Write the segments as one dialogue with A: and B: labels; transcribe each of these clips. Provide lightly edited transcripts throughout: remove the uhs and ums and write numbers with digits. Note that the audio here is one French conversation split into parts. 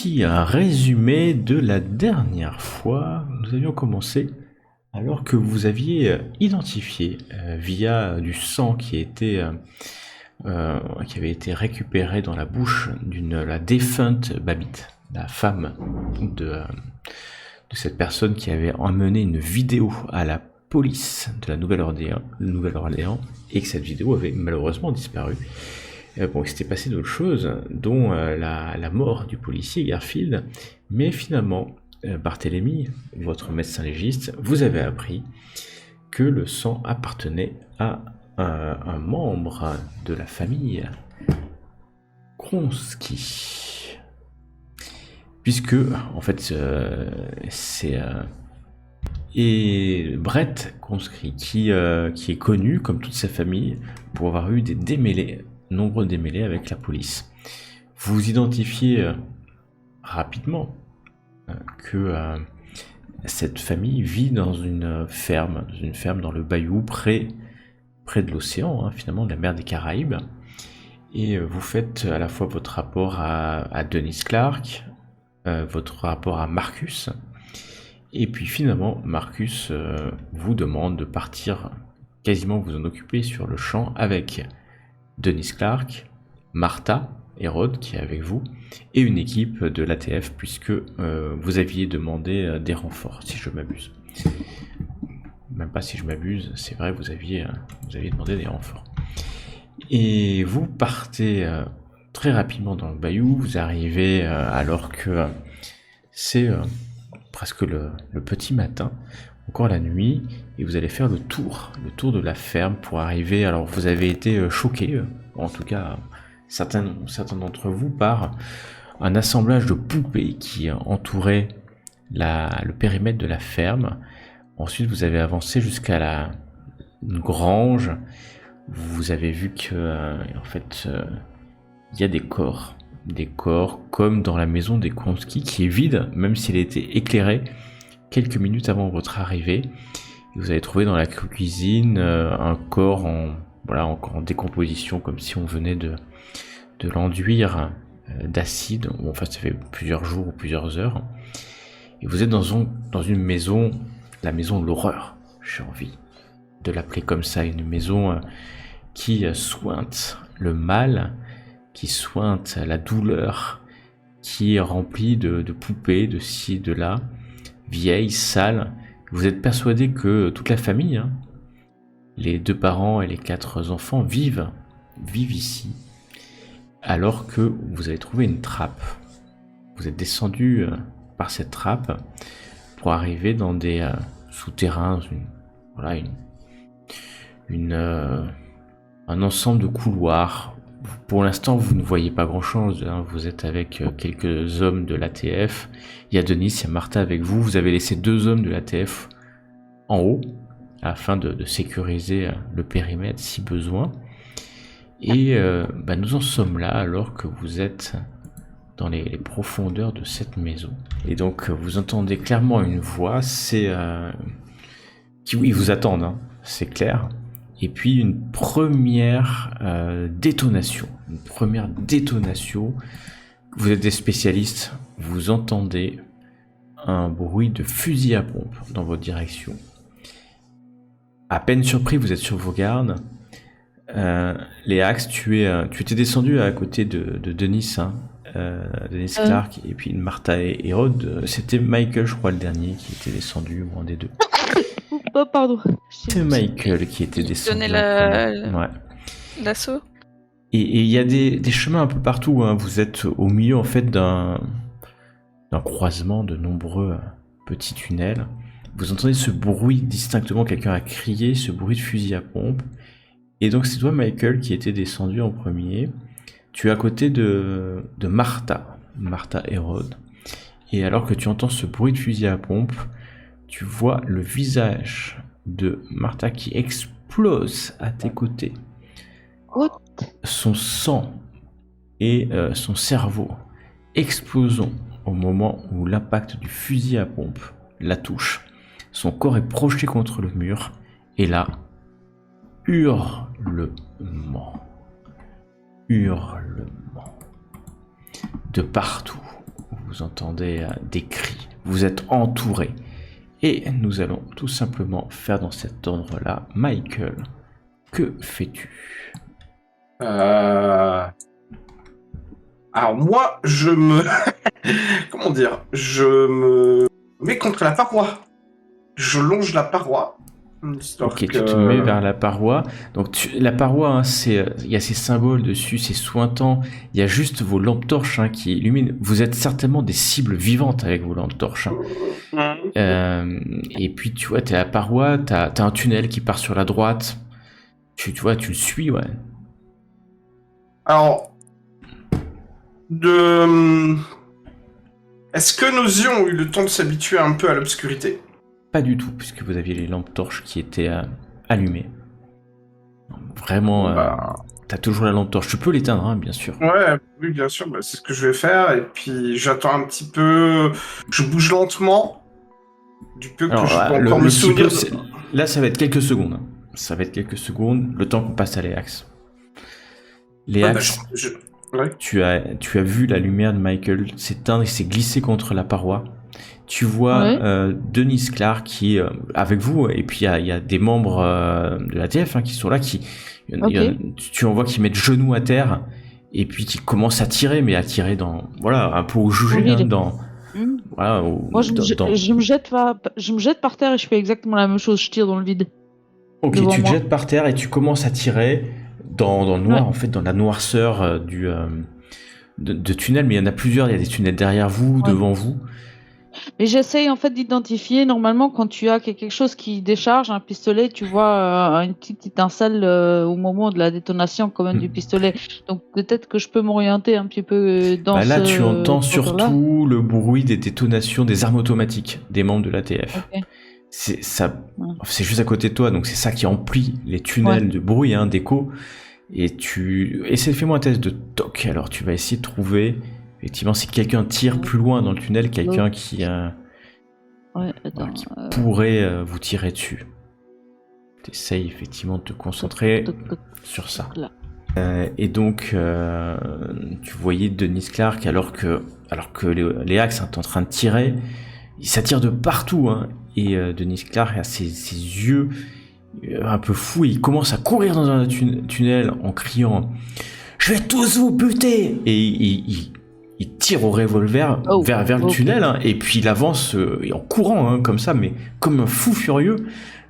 A: petit résumé de la dernière fois. Nous avions commencé alors que vous aviez identifié via du sang qui avait été récupéré dans la bouche la défunte Babette, la femme de cette personne qui avait emmené une vidéo à la police de la Nouvelle-Orléans et que cette vidéo avait malheureusement disparu. Bon, il s'était passé d'autres choses, dont la mort du policier Garfield, mais finalement, Barthélemy, votre médecin légiste, vous avez appris que le sang appartenait à un membre de la famille Kronsky. Puisque, en fait, c'est et Brett Kronsky qui est connu, comme toute sa famille, pour avoir eu nombreux démêlés avec la police. Vous identifiez rapidement que cette famille vit dans une ferme dans le bayou près de l'océan, finalement, de la mer des Caraïbes. Et vous faites à la fois votre rapport à Dennis Clark, votre rapport à Marcus, et puis finalement Marcus vous demande de partir quasiment vous en occuper sur le champ avec Dennis Clark, Martha, Hérode qui est avec vous, et une équipe de l'ATF puisque vous aviez demandé des renforts, si je m'abuse. Même pas si je m'abuse, c'est vrai, vous aviez demandé des renforts. Et vous partez très rapidement dans le bayou, vous arrivez alors que c'est presque le petit matin, encore la nuit, et vous allez faire le tour de la ferme pour arriver. Alors vous avez été choqués, en tout cas certains d'entre vous, par un assemblage de poupées qui entourait le périmètre de la ferme. Ensuite vous avez avancé jusqu'à une grange. Vous avez vu que en fait il y a des corps comme dans la maison des Kronsky qui est vide, même s'il a été éclairé quelques minutes avant votre arrivée. Et vous avez trouvé dans la cuisine un corps encore en décomposition, comme si on venait de l'enduire d'acide. Enfin, ça fait plusieurs jours ou plusieurs heures. Et vous êtes dans une maison, la maison de l'horreur, j'ai envie de l'appeler comme ça, une maison qui sointe le mal, qui sointe la douleur, qui est remplie de poupées, de ci, de là, vieilles, sales. Vous êtes persuadé que toute la famille, les 2 parents et les 4 enfants vivent ici, alors que vous avez trouvé une trappe. Vous êtes descendu par cette trappe pour arriver dans des souterrains, un ensemble de couloirs. Pour l'instant, vous ne voyez pas grand-chose. Vous êtes avec quelques hommes de l'ATF. Il y a Denis, il y a Martha avec vous. Vous avez laissé 2 hommes de l'ATF en haut afin de sécuriser le périmètre si besoin. Et nous en sommes là alors que vous êtes dans les profondeurs de cette maison. Et donc, vous entendez clairement une voix. Ils vous attendent, c'est clair. Et puis une première détonation. Vous êtes des spécialistes, vous entendez un bruit de fusil à pompe dans votre direction. À peine surpris, vous êtes sur vos gardes. Léax, tu étais descendu à côté de Denis, Denis Clark, et puis Martha et Hérode. C'était Michael, je crois, le dernier qui était descendu, ou un des 2.
B: Oh, pardon.
A: C'est Michael qui était descendu.
B: L'assaut.
A: Et il y a des chemins un peu partout. Vous êtes au milieu en fait d'un croisement de nombreux petits tunnels. Vous entendez ce bruit distinctement, quelqu'un a crié, ce bruit de fusil à pompe. Et donc c'est toi, Michael, qui était descendu en premier. Tu es à côté de Martha Hérode. Et alors que tu entends ce bruit de fusil à pompe, tu vois le visage de Martha qui explose à tes côtés.
B: What?
A: Son sang et son cerveau explosent au moment où l'impact du fusil à pompe la touche. Son corps est projeté contre le mur et là, hurlement. De partout. Vous vous entendez des cris, vous êtes entourés. Et nous allons tout simplement faire dans cet ordre-là. Michael, que fais-tu?
C: Alors moi, je me... Comment dire? Je me mets contre la paroi. Je longe la paroi.
A: Ok, tu te mets vers la paroi. Donc la paroi, hein, il y a ces symboles dessus, c'est sointant. Il y a juste vos lampes torches hein, qui illuminent. Vous êtes certainement des cibles vivantes avec vos lampes torches. Hein. Et puis tu vois, t'es à la paroi, t'as un tunnel qui part sur la droite. Tu vois, tu le suis, ouais.
C: Alors, est-ce que nos yeux ont eu le temps de s'habituer un peu à l'obscurité?
A: Pas du tout, puisque vous aviez les lampes torches qui étaient allumées. Vraiment, t'as toujours la lampe torche. Tu peux l'éteindre, hein, bien sûr.
C: Ouais, oui, bien sûr, c'est ce que je vais faire. Et puis, j'attends un petit peu. Je bouge lentement. Du peu que je peux encore me souvenir.
A: Là, ça va être quelques secondes. Hein. Ça va être quelques secondes, le temps qu'on passe à Léax. Léax,
C: ouais.
A: tu as vu la lumière de Michael s'éteindre et s'est glissé contre la paroi. Tu vois Denis Clark qui est avec vous, et puis il y a des membres de l'ATF hein, qui sont là, tu en vois qui mettent genoux à terre, et puis qui commencent à tirer, mais à tirer dans, voilà, un peu au jugé, hein, voilà,
B: moi je me jette par terre et je fais exactement la même chose, je tire dans le vide.
A: Ok, tu te jettes par terre et tu commences à tirer dans le noir, en fait, dans la noirceur de tunnels, mais il y en a plusieurs, il y a des tunnels derrière vous, devant vous.
B: Mais j'essaye en fait d'identifier, normalement quand tu as quelque chose qui décharge un pistolet, tu vois une petite étincelle au moment de la détonation quand même du pistolet. Donc peut-être que je peux m'orienter un petit peu dans
A: là, tu entends surtout le bruit des détonations des armes automatiques des membres de l'ATF. Okay. C'est juste à côté de toi, donc c'est ça qui emplit les tunnels de bruit, hein, d'écho. Et fais-moi un test de toc. Alors tu vas essayer de trouver... Effectivement, si quelqu'un tire plus loin dans le tunnel, quelqu'un qui pourrait vous tirer dessus. T'essayes effectivement de te concentrer sur ça. Et donc, tu voyais Denis Clark, alors que Léax est en train de tirer, ça tire de partout. Hein, et Denis Clark a ses yeux un peu fous, et il commence à courir dans un tunnel en criant « Je vais tous vous buter !» Et il tire au revolver vers le tunnel, hein, et puis il avance en courant, hein, comme ça, mais comme un fou furieux.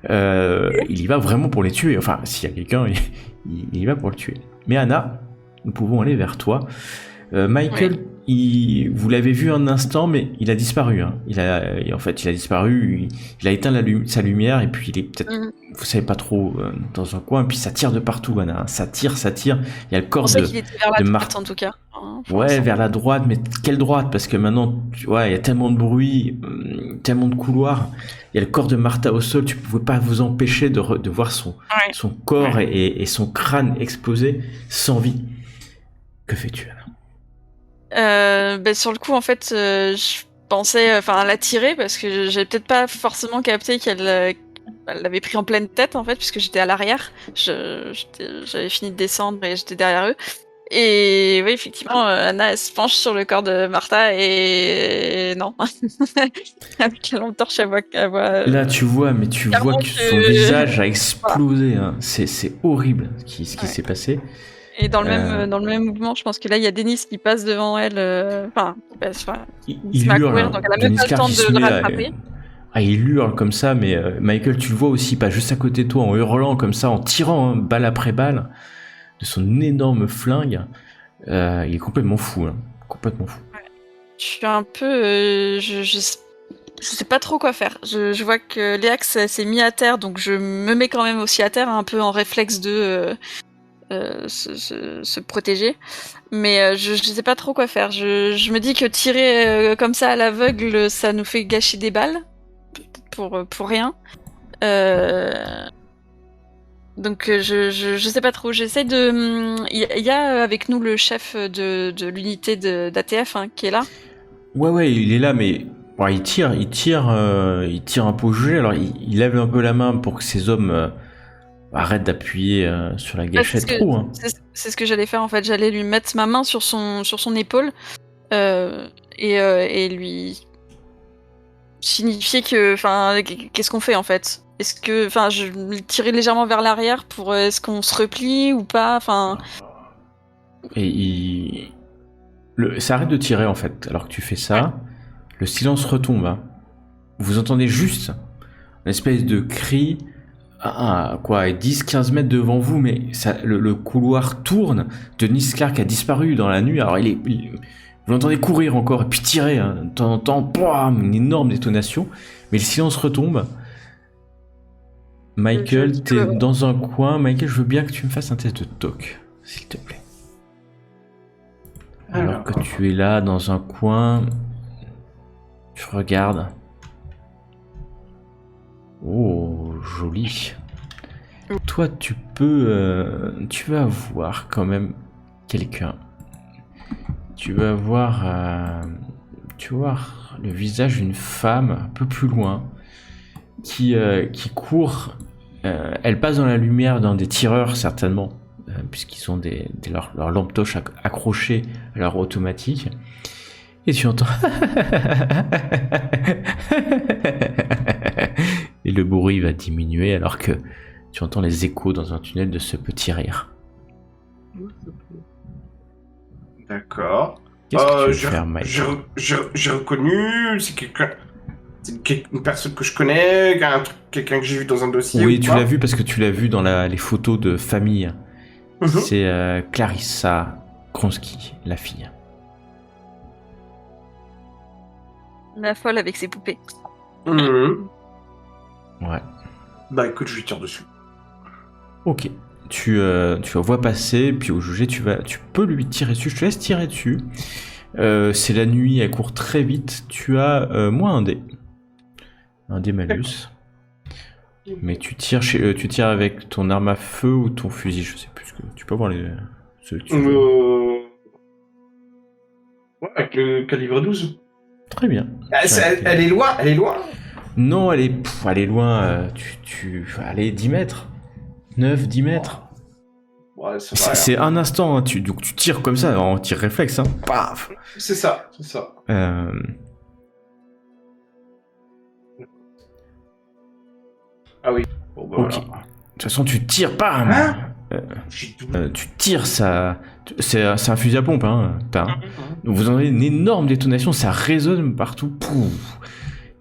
A: Il y va vraiment pour les tuer. Enfin, s'il y a quelqu'un, il y va pour le tuer. Mais Anna, nous pouvons aller vers toi. Michael, vous l'avez vu un instant, mais il a disparu. Hein. Il a disparu. Il a éteint sa lumière, et puis il est peut-être, vous savez pas trop, dans un coin. Et puis ça tire de partout, Anna. Ça tire. Il y a le corps de Marthe,
D: en tout cas.
A: Ouais, vers la droite, mais quelle droite? Parce que maintenant, il y a tellement de bruit, tellement de couloirs. Il y a le corps de Martha au sol. Tu ne pouvais pas vous empêcher de voir son corps et son crâne explosé sans vie. Que fais-tu, Anna?
D: Sur le coup, en fait, je pensais la tirer parce que j'avais peut-être pas forcément capté qu'elle l'avait pris en pleine tête, en fait, puisque j'étais à l'arrière. J'avais fini de descendre et j'étais derrière eux. Et oui, effectivement, Anna, elle se penche sur le corps de Martha et non. Avec la lampe torche, elle voit...
A: Là, tu vois que son visage a explosé. Hein. C'est horrible ce qui s'est passé.
D: Et dans le même mouvement, je pense que là, il y a Denis qui passe devant elle.
A: Il hurle.
D: Courir, donc elle a même pas le temps de le rattraper.
A: Il hurle comme ça, mais Michael, tu le vois aussi, pas juste à côté de toi, en hurlant comme ça, en tirant balle après balle de son énorme flingue. Il est complètement fou. Hein. Complètement fou.
D: Ouais. Je suis un peu... je sais pas trop quoi faire. Je vois que Léax s'est mis à terre, donc je me mets quand même aussi à terre, un peu en réflexe de... se protéger, mais je sais pas trop quoi faire. Je me dis que tirer comme ça à l'aveugle, ça nous fait gâcher des balles, peut-être pour rien. Donc je sais pas trop. J'essaie de. Il y a avec nous le chef de l'unité d'ATF qui est là.
A: Ouais, il est là, mais il tire un peu au jugé. Alors il lève un peu la main pour que ces hommes arrête d'appuyer sur la gâchette trop. Hein.
D: C'est ce que j'allais faire en fait. J'allais lui mettre ma main sur son épaule et lui signifier que, enfin, qu'est-ce qu'on fait en fait? Est-ce que, enfin, je le tirais légèrement vers l'arrière pour est-ce qu'on se replie ou pas? Enfin,
A: Et ça arrête de tirer en fait. Alors que tu fais ça, le silence retombe. Hein. Vous entendez juste une espèce de cri à 10-15 mètres devant vous, mais ça, le couloir tourne. Denis Clark a disparu dans la nuit. Alors vous l'entendez courir encore et puis tirer. Hein. De temps en temps, bam, une énorme détonation. Mais le silence retombe. Michael, t'es dans un coin. Michael, je veux bien que tu me fasses un test de TOC, s'il te plaît. Alors que tu es là dans un coin, tu regardes. Oh, joli. Toi, tu vas voir quand même quelqu'un. Tu vas voir le visage d'une femme un peu plus loin qui court. Elle passe dans la lumière d'un des tireurs certainement. Puisqu'ils ont leurs lampes torches accrochées à leur automatique. Et tu entends... Et le bruit va diminuer alors que tu entends les échos dans un tunnel de ce petit rire.
C: D'accord.
A: Qu'est-ce que tu veux faire, Mike ?
C: J'ai reconnu... C'est quelqu'un... C'est une personne que je connais, quelqu'un que j'ai vu dans un dossier.
A: Oui, tu l'as vu parce que tu l'as vu dans les photos de famille. C'est Clarissa Kronsky, la fille.
D: La folle avec ses poupées.
A: Ouais.
C: Bah écoute, je lui tire dessus.
A: Ok. Tu la vois passer, puis au jugé, tu peux lui tirer dessus. Je te laisse tirer dessus. C'est la nuit, elle court très vite. Tu as moins un dé. Un dé malus. Mais tu tires avec ton arme à feu ou ton fusil, je sais plus ce que tu peux avoir ceux que tu veux.
C: Ouais, avec le calibre 12.
A: Très bien.
C: Elle est loin,
A: Non, elle est loin. Allez, 10 mètres. 9-10 mètres.
C: Ouais,
A: c'est un instant, hein, donc tu tires comme ça, en tir réflexe. Hein. Paf.
C: C'est ça. Ah oui. Bon, bah,
A: ok.
C: voilà.
A: De toute façon, tu tires, bam. Tu tires ça. C'est un fusil à pompe, hein. Donc vous entendez une énorme détonation, ça résonne partout. Pouf.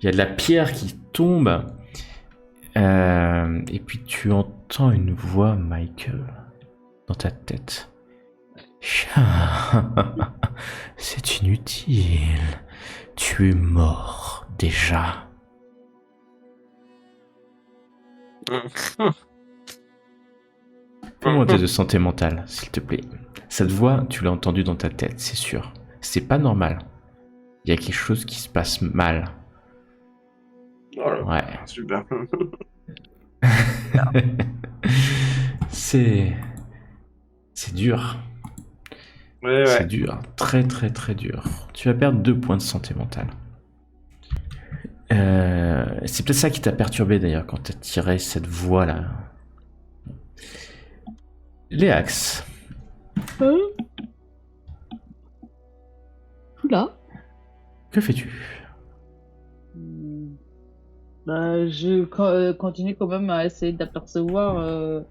A: Il y a de la pierre qui tombe. Et puis tu entends une voix, Michael, dans ta tête. C'est inutile. Tu es mort déjà. Fais-moi un test de santé mentale, s'il te plaît. Cette voix, tu l'as entendue dans ta tête, c'est sûr. C'est pas normal. Il y a quelque chose qui se passe mal.
C: Voilà.
A: Ouais.
C: Super.
A: C'est dur.
C: Ouais.
A: C'est dur. Très très très dur. Tu vas perdre 2 points de santé mentale. C'est peut-être ça qui t'a perturbé d'ailleurs quand t'as tiré cette voix-là. Léax.
B: Là.
A: Que fais-tu?
B: Je continue quand même à essayer d'apercevoir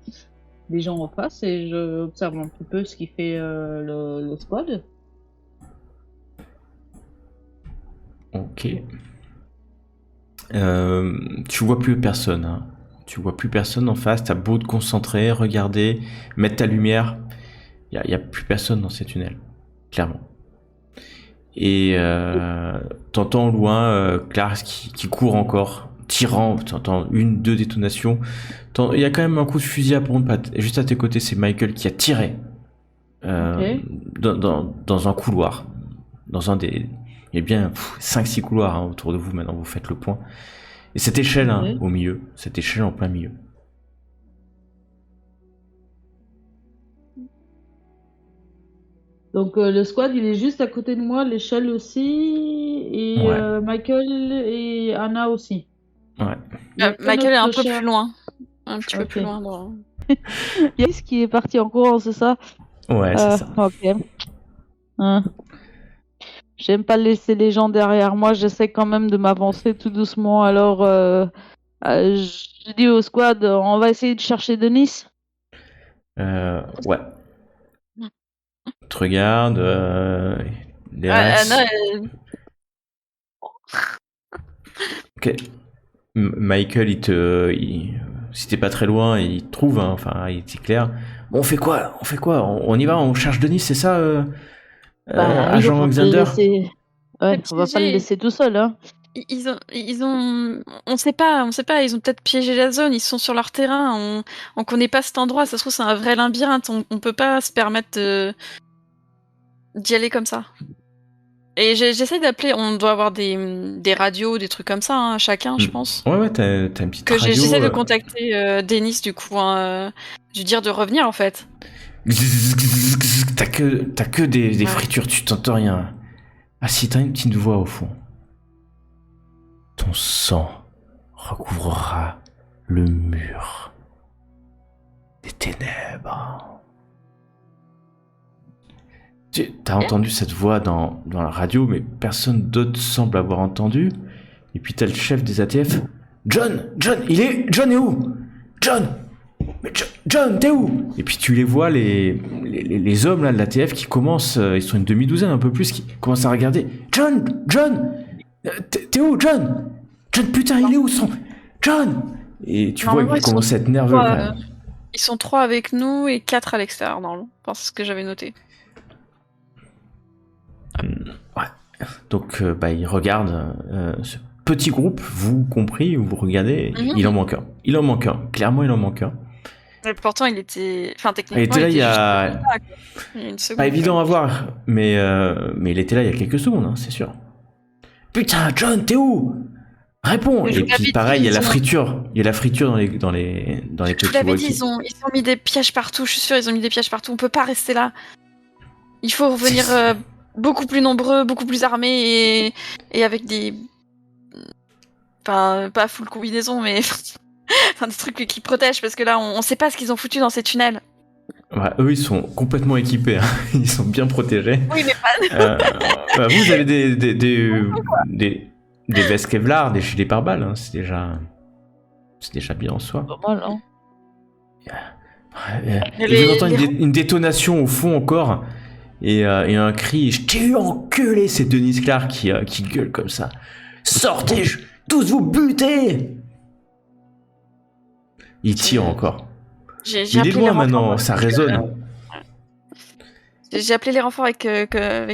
B: les gens en face et je observe un petit peu ce qui fait le squad.
A: Ok. Tu vois plus personne. Hein. Tu vois plus personne en face. T'as beau te concentrer, regarder, mettre ta lumière. Il y a plus personne dans ces tunnels. Clairement. Et t'entends au loin Clark qui court encore, tirant. T'entends 1-2 détonations. Il y a quand même un coup de fusil à pompe. Juste à tes côtés, c'est Michael qui a tiré dans un couloir. Dans un des... Il y a bien 5-6 couloirs autour de vous, maintenant vous faites le point. Et cette échelle au milieu, cette échelle en plein milieu.
B: Donc le squad il est juste à côté de moi, l'échelle aussi, et Michael et Anna aussi.
A: Ouais.
D: Michael est un peu plus loin. Un petit peu plus loin. Dans...
B: Il y a ce qui est parti en courant, c'est ça?
A: Ouais, c'est ça.
B: Ok. J'aime pas laisser les gens derrière moi. J'essaie quand même de m'avancer tout doucement. Alors, je dis au squad, on va essayer de chercher Denis.
A: Ouais. Tu regardes, Lérax.
D: Anna,
A: Ok. Michael, si t'es pas très loin, il te trouve, hein, enfin, il t'éclaire. Bon, on fait quoi? On y va, on cherche Denis, c'est ça, agent Alexander?
B: Ouais, on va pas le laisser tout seul, hein.
D: on sait pas, ils ont peut-être piégé la zone, ils sont sur leur terrain, on connaît pas cet endroit, ça se trouve c'est un vrai labyrinthe, on peut pas se permettre d'y aller comme ça. Et j'essaie d'appeler, on doit avoir des radios, des trucs comme ça, hein, chacun, je pense.
A: Ouais, t'as une petite radio.
D: J'essaie de contacter Denis, du coup, de lui dire de revenir, en fait.
A: T'as que des fritures, tu t'entends rien. Ah si, t'as une petite voix au fond. Ton sang recouvrera le mur des ténèbres. T'as entendu cette voix dans la radio, mais personne d'autre semble avoir entendu. Et puis t'as le chef des ATF. John, John est où? John, mais John, t'es où? Et puis tu les vois, les hommes là de l'ATF qui commencent, ils sont une demi-douzaine, un peu plus, qui commencent à regarder. John, t'es où, John? John, putain, il est où son... John! Et tu vois qu'ils commencent à être nerveux quand même.
D: Ils sont 3 avec nous et 4 à l'extérieur, normalement. Enfin, c'est ce que j'avais noté.
A: Ouais. Donc, ils regardent ce petit groupe, vous compris, vous regardez, il en manque un. Clairement, il en manque un.
D: Et pourtant, il était... Enfin, techniquement,
A: il était là, il y a
D: une seconde.
A: Pas évident à voir, mais il était là il y a quelques secondes, hein, c'est sûr. Putain, John, t'es où? Réponds. Et puis pareil, il y a la friture dans les petits
D: Je vous l'avais dit,
A: walkies.
D: ils ont mis des pièges partout, je suis sûre, ils ont mis des pièges partout. On peut pas rester là. Il faut revenir beaucoup plus nombreux, beaucoup plus armés et avec des... Enfin, pas full combinaison, mais... enfin, des trucs qui protègent, parce que là, on sait pas ce qu'ils ont foutu dans ces tunnels.
A: Ouais, eux, ils sont complètement équipés, hein. Ils sont bien protégés.
D: Oui, mais pas...
A: vous avez des vestes Kevlar, des gilets pare-balles, hein. C'est déjà bien en soi.
B: Pas mal, hein.
A: Et vous entendez une détonation au fond encore, et un cri. Je t'ai eu enculé, c'est Denis Clark qui gueule comme ça. Sortez, tous vous butez. Il tire encore. Il est loin maintenant, ça résonne.
D: J'ai appelé les renforts avec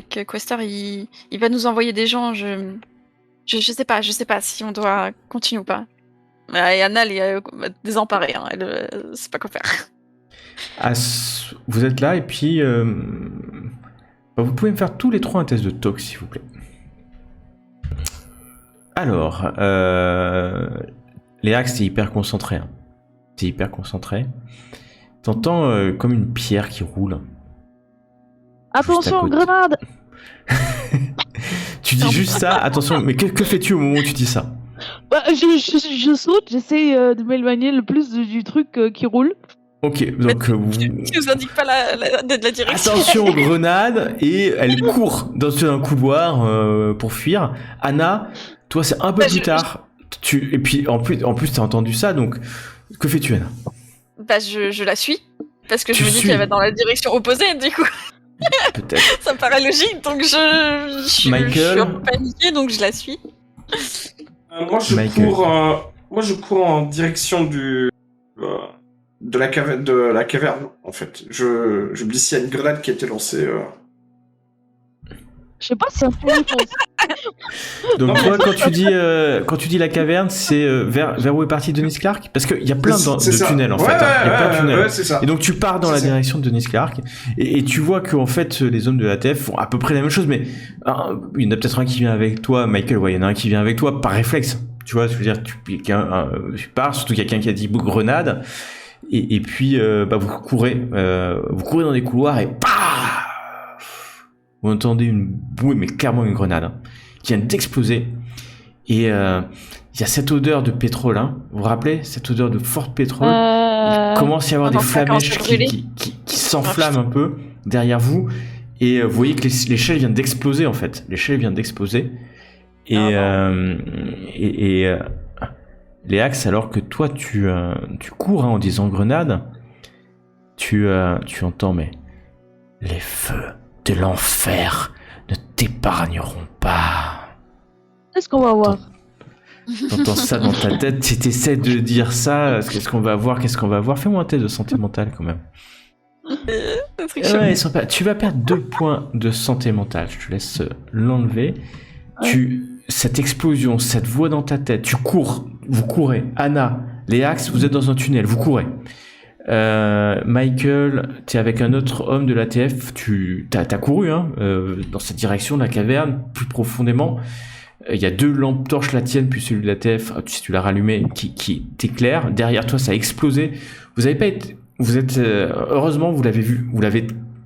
D: Quester, il va nous envoyer des gens, je sais pas si on doit continuer ou pas. Et Anna, elle est désemparée, hein, elle sait pas quoi faire.
A: Vous êtes là et puis vous pouvez me faire tous les 3 un test de tox s'il vous plaît. Alors, Lérax, t'es hyper concentré. Hein. T'es hyper concentré. T'entends comme une pierre qui roule.
B: Attention, grenade!
A: Tu dis juste ça, attention, mais que fais-tu au moment où tu dis ça?
B: Je saute, j'essaie de m'éloigner le plus du truc qui roule.
A: Ok, donc
D: Tu nous indiques pas la direction.
A: Attention, grenade, et elle court dans un couloir pour fuir. Anna, toi c'est un peu plus tard. Et puis en plus t'as entendu ça, donc que fais-tu, Anna?
D: Je la suis, parce que je me dis qu'elle va dans la direction opposée, du coup.
A: Peut-être.
D: Ça me paraît logique, donc je suis paniquée, donc je la suis.
C: Moi je cours en direction de la caverne, en fait. Je me dis s'il y a une grenade qui a été lancée.
B: Je sais pas si ça
A: Donc toi, quand tu dis la caverne, c'est vers où est parti Denis Clark? Parce qu'il y a plein de tunnels en fait. Il y a plein de tunnels.
C: Ouais, c'est ça.
A: Et donc tu pars dans la direction de Denis Clark et tu vois que en fait les hommes de l'ATF font à peu près la même chose, mais il y en a peut-être un qui vient avec toi, Michael. Ouais, il y en a un qui vient avec toi par réflexe. Tu vois, je veux dire, tu pars, surtout quelqu'un qui a dit grenade, et puis vous courez dans des couloirs et vous entendez une bouée, mais clairement une grenade, hein, qui vient d'exploser. Et il y a cette odeur de pétrole, hein. Vous vous rappelez? Cette odeur de fort pétrole. Il commence à y avoir des flamèches qui s'enflamment un peu derrière vous. Et vous voyez que l'échelle vient d'exploser en fait. L'échelle vient d'exploser. Et Léax, alors que toi tu cours en disant grenade, tu entends mais les feux de l'enfer ne t'épargneront pas.
B: Qu'est-ce qu'on va voir?
A: T'entends ça dans ta tête, si t'essaies de dire ça, qu'est-ce qu'on va voir, fais-moi un test de santé mentale quand même. Ouais, tu vas perdre 2 points de santé mentale, je te laisse l'enlever. Ouais. Cette explosion, cette voix dans ta tête, vous courez. Anna, Léax, vous êtes dans un tunnel, vous courez. Michael, t'es avec un autre homme de l'ATF, t'as couru dans cette direction, la caverne, plus profondément. Il y a 2 lampes torches, la tienne puis celui de l'ATF, si tu l'as rallumé, qui t'éclaire. Derrière toi, ça a explosé. Heureusement, vous l'avez vu,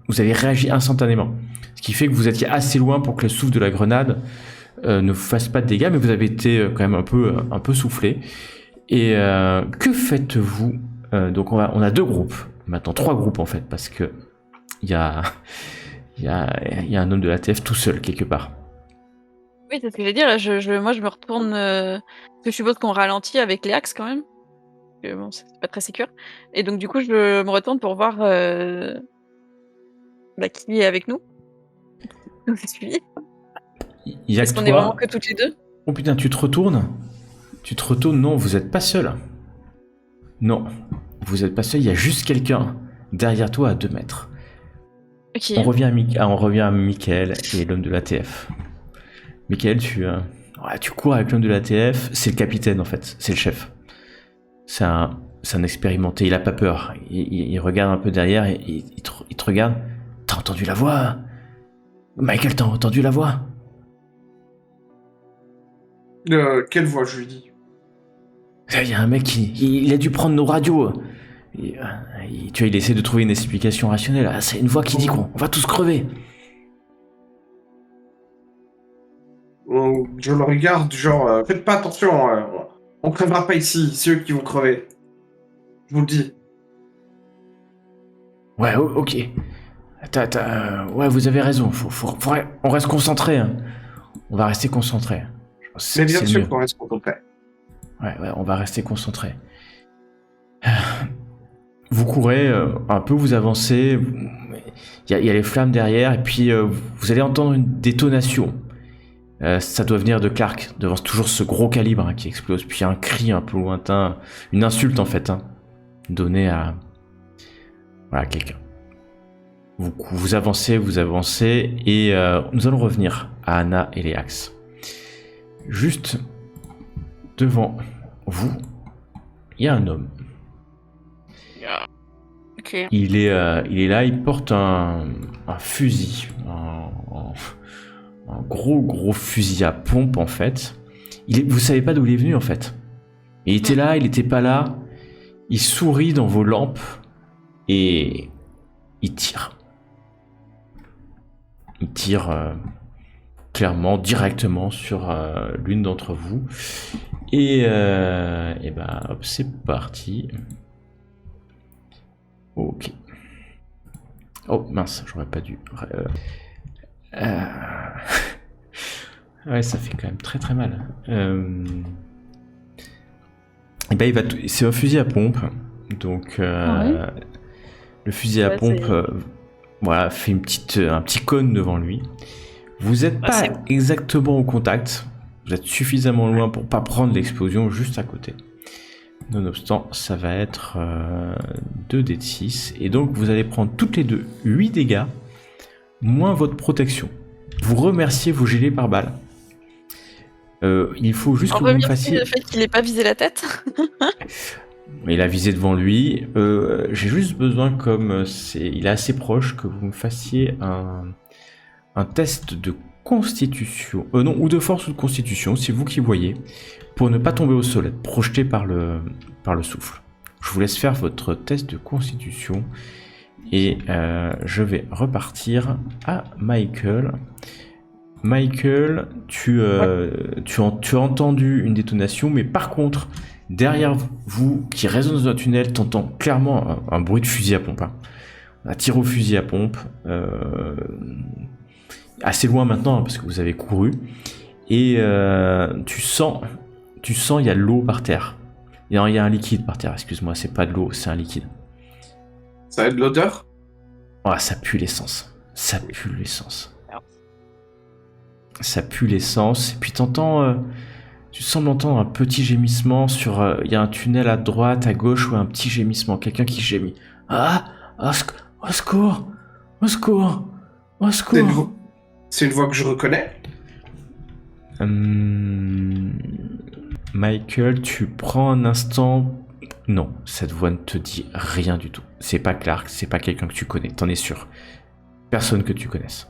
A: vous avez réagi instantanément. Ce qui fait que vous étiez assez loin pour que le souffle de la grenade ne vous fasse pas de dégâts, mais vous avez été quand même un peu soufflé. Et que faites-vous? Donc on a 2 groupes, maintenant 3 groupes en fait, parce que il y a un homme de l'ATF tout seul quelque part.
D: Oui, c'est ce que je vais dire. Moi, je me retourne. Parce que je suppose qu'on ralentit avec les axes quand même. Bon, c'est pas très sécure. Et donc, du coup, je me retourne pour voir qui est avec nous. Donc, c'est suivi. Est-ce qu'on est vraiment que toutes les 2?
A: Oh putain, tu te retournes, non, vous êtes pas seul. Non, vous êtes pas seul, il y a juste quelqu'un derrière toi à 2 mètres.
D: Ok.
A: On revient à Michael et l'homme de l'ATF. Michael, tu cours avec l'homme de l'ATF, c'est le capitaine en fait, c'est le chef. C'est un expérimenté, il a pas peur. Il regarde un peu derrière et il te regarde. T'as entendu la voix? Michael, t'as entendu la voix?
C: Quelle voix, je lui dis?
A: Il y a un mec il a dû prendre nos radios. Il essaie de trouver une explication rationnelle. Ah, c'est une voix qui dit qu'on va tous crever.
C: Je le regarde, genre, faites pas attention, on crèvera pas ici, c'est eux qui vont crever. Je vous le dis.
A: Ouais, ok. Ouais, vous avez raison, on reste concentré. Hein. On va rester concentré.
C: Mais bien sûr qu'on reste concentré.
A: Ouais, on va rester concentré. Vous courez un peu, vous avancez, il y a les flammes derrière, et puis vous allez entendre une détonation. Ça doit venir de Clark, devant toujours ce gros calibre qui explose, puis un cri un peu lointain, une insulte en fait, donnée à quelqu'un. Vous avancez, et nous allons revenir à Anna et Léax. Juste devant vous, il y a un homme.
D: Okay.
A: Il est là, il porte un fusil, un gros fusil à pompe en fait. Vous savez pas d'où il est venu en fait. Il était là, il était pas là. Il sourit dans vos lampes et il tire. Il tire clairement, directement sur l'une d'entre vous. Et hop, c'est parti. Ok. Oh mince, j'aurais pas dû. Ouais, ça fait quand même très très mal. C'est un fusil à pompe, donc le fusil à pompe, fait un petit cône devant lui. Vous n'êtes pas exactement au contact, vous êtes suffisamment loin pour pas prendre l'explosion juste à côté. Nonobstant, ça va être 2d de 6, et donc vous allez prendre toutes les deux 8 dégâts, moins votre protection. Vous remerciez vos gilets pare-balles. Il faut juste que vous me fassiez...
D: le fait qu'il n'ait pas visé la tête.
A: Il a visé devant lui. J'ai juste besoin, il est assez proche, que vous me fassiez un test de constitution. Non, ou de force ou de constitution, c'est vous qui voyez, pour ne pas tomber au sol, être projeté par le souffle. Je vous laisse faire votre test de constitution. Et je vais repartir à Michael. Michael, tu as entendu une détonation, mais par contre, derrière vous, qui résonne dans un tunnel, t'entends clairement un bruit de fusil à pompe. un tir au fusil à pompe, assez loin maintenant, hein, parce que vous avez couru, et tu sens, il y a de l'eau par terre. Il y a un liquide par terre, excuse-moi, c'est pas de l'eau, c'est un liquide.
C: Ça a de l'odeur?
A: Ah, ça pue l'essence. Ça pue l'essence. Ça pue l'essence. Et puis tu sembles entendre un petit gémissement sur... Il y a un tunnel à droite, à gauche, ou un petit gémissement. Quelqu'un qui gémit. Ah, au secours! Au secours! Au secours!
C: C'est une voix que je reconnais?
A: Michael, tu prends un instant... Non, cette voix ne te dit rien du tout. C'est pas Clark, c'est pas quelqu'un que tu connais, t'en es sûr. Personne que tu connaisses.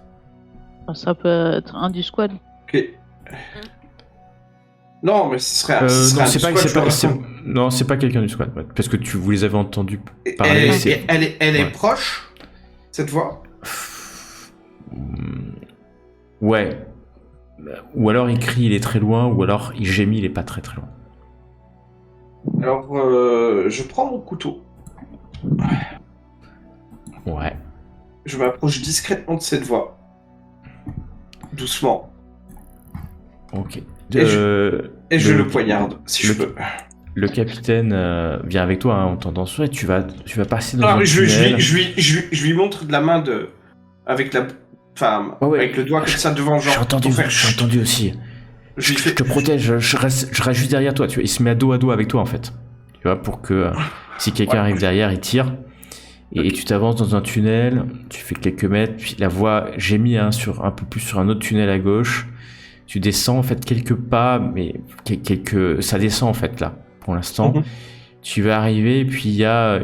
B: Ça peut être un du squad.
C: Ok. Non, mais ce serait un
A: non,
C: squad.
A: Non, c'est pas quelqu'un du squad, parce que vous les avez entendus parler.
C: Elle est proche, cette voix?
A: Ouais. Ou alors il crie, il est très loin, ou alors il gémit, il est pas très très loin.
C: Alors, je prends mon couteau.
A: Ouais.
C: Je m'approche discrètement de cette voix. Doucement.
A: Ok.
C: Et je le poignarde, si je peux.
A: Le capitaine vient avec toi, hein, en t'entendant ça, et tu vas passer dans un
C: je
A: tunnel.
C: lui montre de la main avec la... Enfin, avec le doigt comme ça devant, genre...
A: J'ai entendu aussi. Je te protège, je reste juste derrière toi, tu vois. Il se met à dos avec toi, en fait. Tu vois, pour que si quelqu'un arrive derrière, il tire. Et tu t'avances dans un tunnel, tu fais quelques mètres, puis la voix gémit un peu plus sur un autre tunnel à gauche. Tu descends, en fait, quelques pas, mais ça descend, en fait, là, pour l'instant. Tu vas arriver, et puis il y a...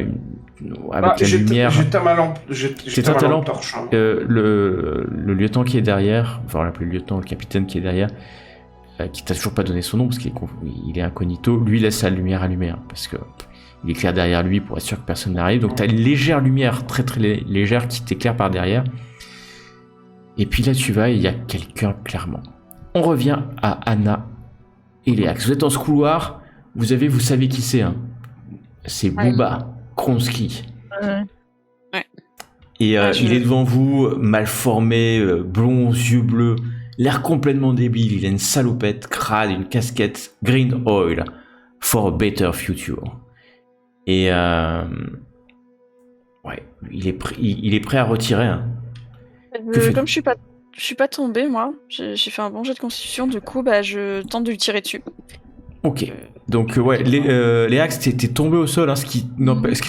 A: Avec la lumière...
C: J'éteins ma lampe. J'éteins ma lampe torche.
A: Le lieutenant qui est derrière, enfin, on va l'appeler le lieutenant, le capitaine qui est derrière, qui t'a toujours pas donné son nom parce qu'il est incognito, lui laisse sa lumière allumée, hein, parce que il éclaire derrière lui pour être sûr que personne n'arrive. Donc t'as une légère lumière, très très légère, qui t'éclaire par derrière. Et puis là tu vas, et il y a quelqu'un clairement. On revient à Anna et Léax. Vous êtes dans ce couloir, vous savez qui c'est, hein. C'est Booba Kronsky.
D: Ouais.
A: Et il est devant vous, mal formé, blond, yeux bleus. L'air complètement débile, il a une salopette, crade, une casquette Green Oil for a better future. Et il est prêt à retirer. Hein.
D: Comme je suis pas tombé, moi, j'ai fait un bon jet de constitution, du coup, je tente de lui tirer dessus.
A: Ok. Donc Léax, t'es tombé au sol, hein, ce qui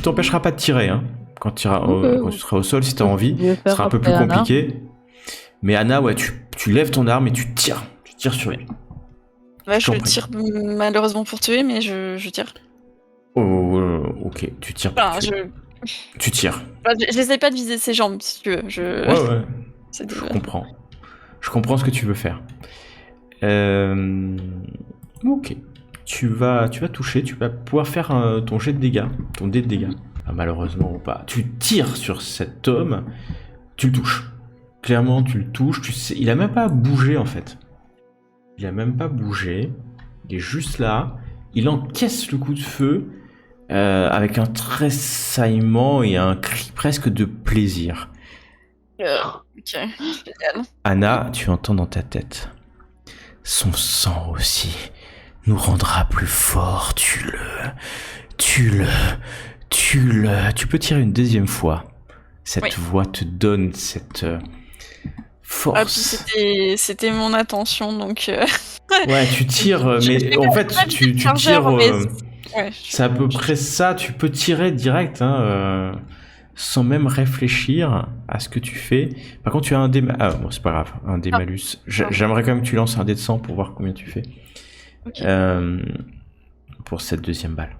A: t'empêchera pas de tirer. Hein. Quand tu seras au sol, si t'as envie, ce sera un peu plus compliqué. Mais Anna, ouais, tu lèves ton arme et tu tires sur elle.
D: Ouais, je tire malheureusement pour tuer, mais je tire.
A: Ok, tu tires pour tuer. Tu tires.
D: J'essaie pas de viser ses jambes, si tu veux.
A: Ouais. Je comprends. Je comprends ce que tu veux faire. Ok. Tu vas toucher, tu vas pouvoir faire ton jet de dégâts, ton dé de dégâts. Ah, malheureusement ou pas. Tu tires sur cet homme, tu le touches. Clairement, tu le touches, tu sais, il a même pas bougé en fait. Il est juste là, il encaisse le coup de feu avec un tressaillement et un cri presque de plaisir.
D: Ok, génial.
A: Anna, tu entends dans ta tête. Son sang aussi nous rendra plus forts, tu peux tirer une deuxième fois. Cette voix te donne cette force.
D: C'était mon intention, donc...
A: Ouais, tu tires, mais en fait, tu tires... c'est à peu près ça, tu peux tirer direct, hein, sans même réfléchir à ce que tu fais. Par contre, tu as un dé... Ah, bon, c'est pas grave, un dé malus. J'aimerais quand même que tu lances un dé de 100 pour voir combien tu fais. Okay. Pour cette deuxième balle.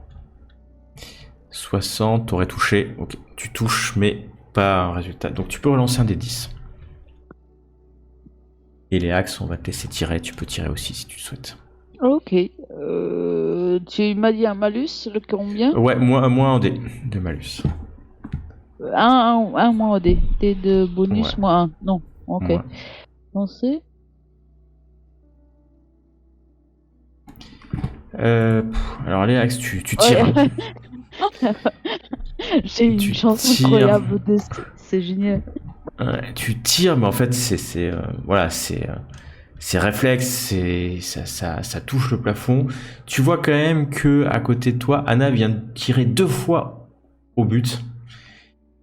A: 60, t'aurais touché. Ok, tu touches, mais pas un résultat. Donc tu peux relancer un des 10. Et les axes, on va te laisser tirer. Tu peux tirer aussi si tu le souhaites.
B: Ok. Tu m'as dit un malus, le combien?
A: Ouais, moins un dé de malus.
B: Un moins un dé. Dé de bonus, moins 1. Non, ok.
A: Ouais.
B: Pensez.
A: Alors les axes, tu tires.
B: J'ai une chance incroyable de c'est génial.
A: Tu tires, mais en fait, voilà, c'est réflexe, ça touche le plafond. Tu vois quand même que à côté de toi, Anna vient de tirer 2 fois au but.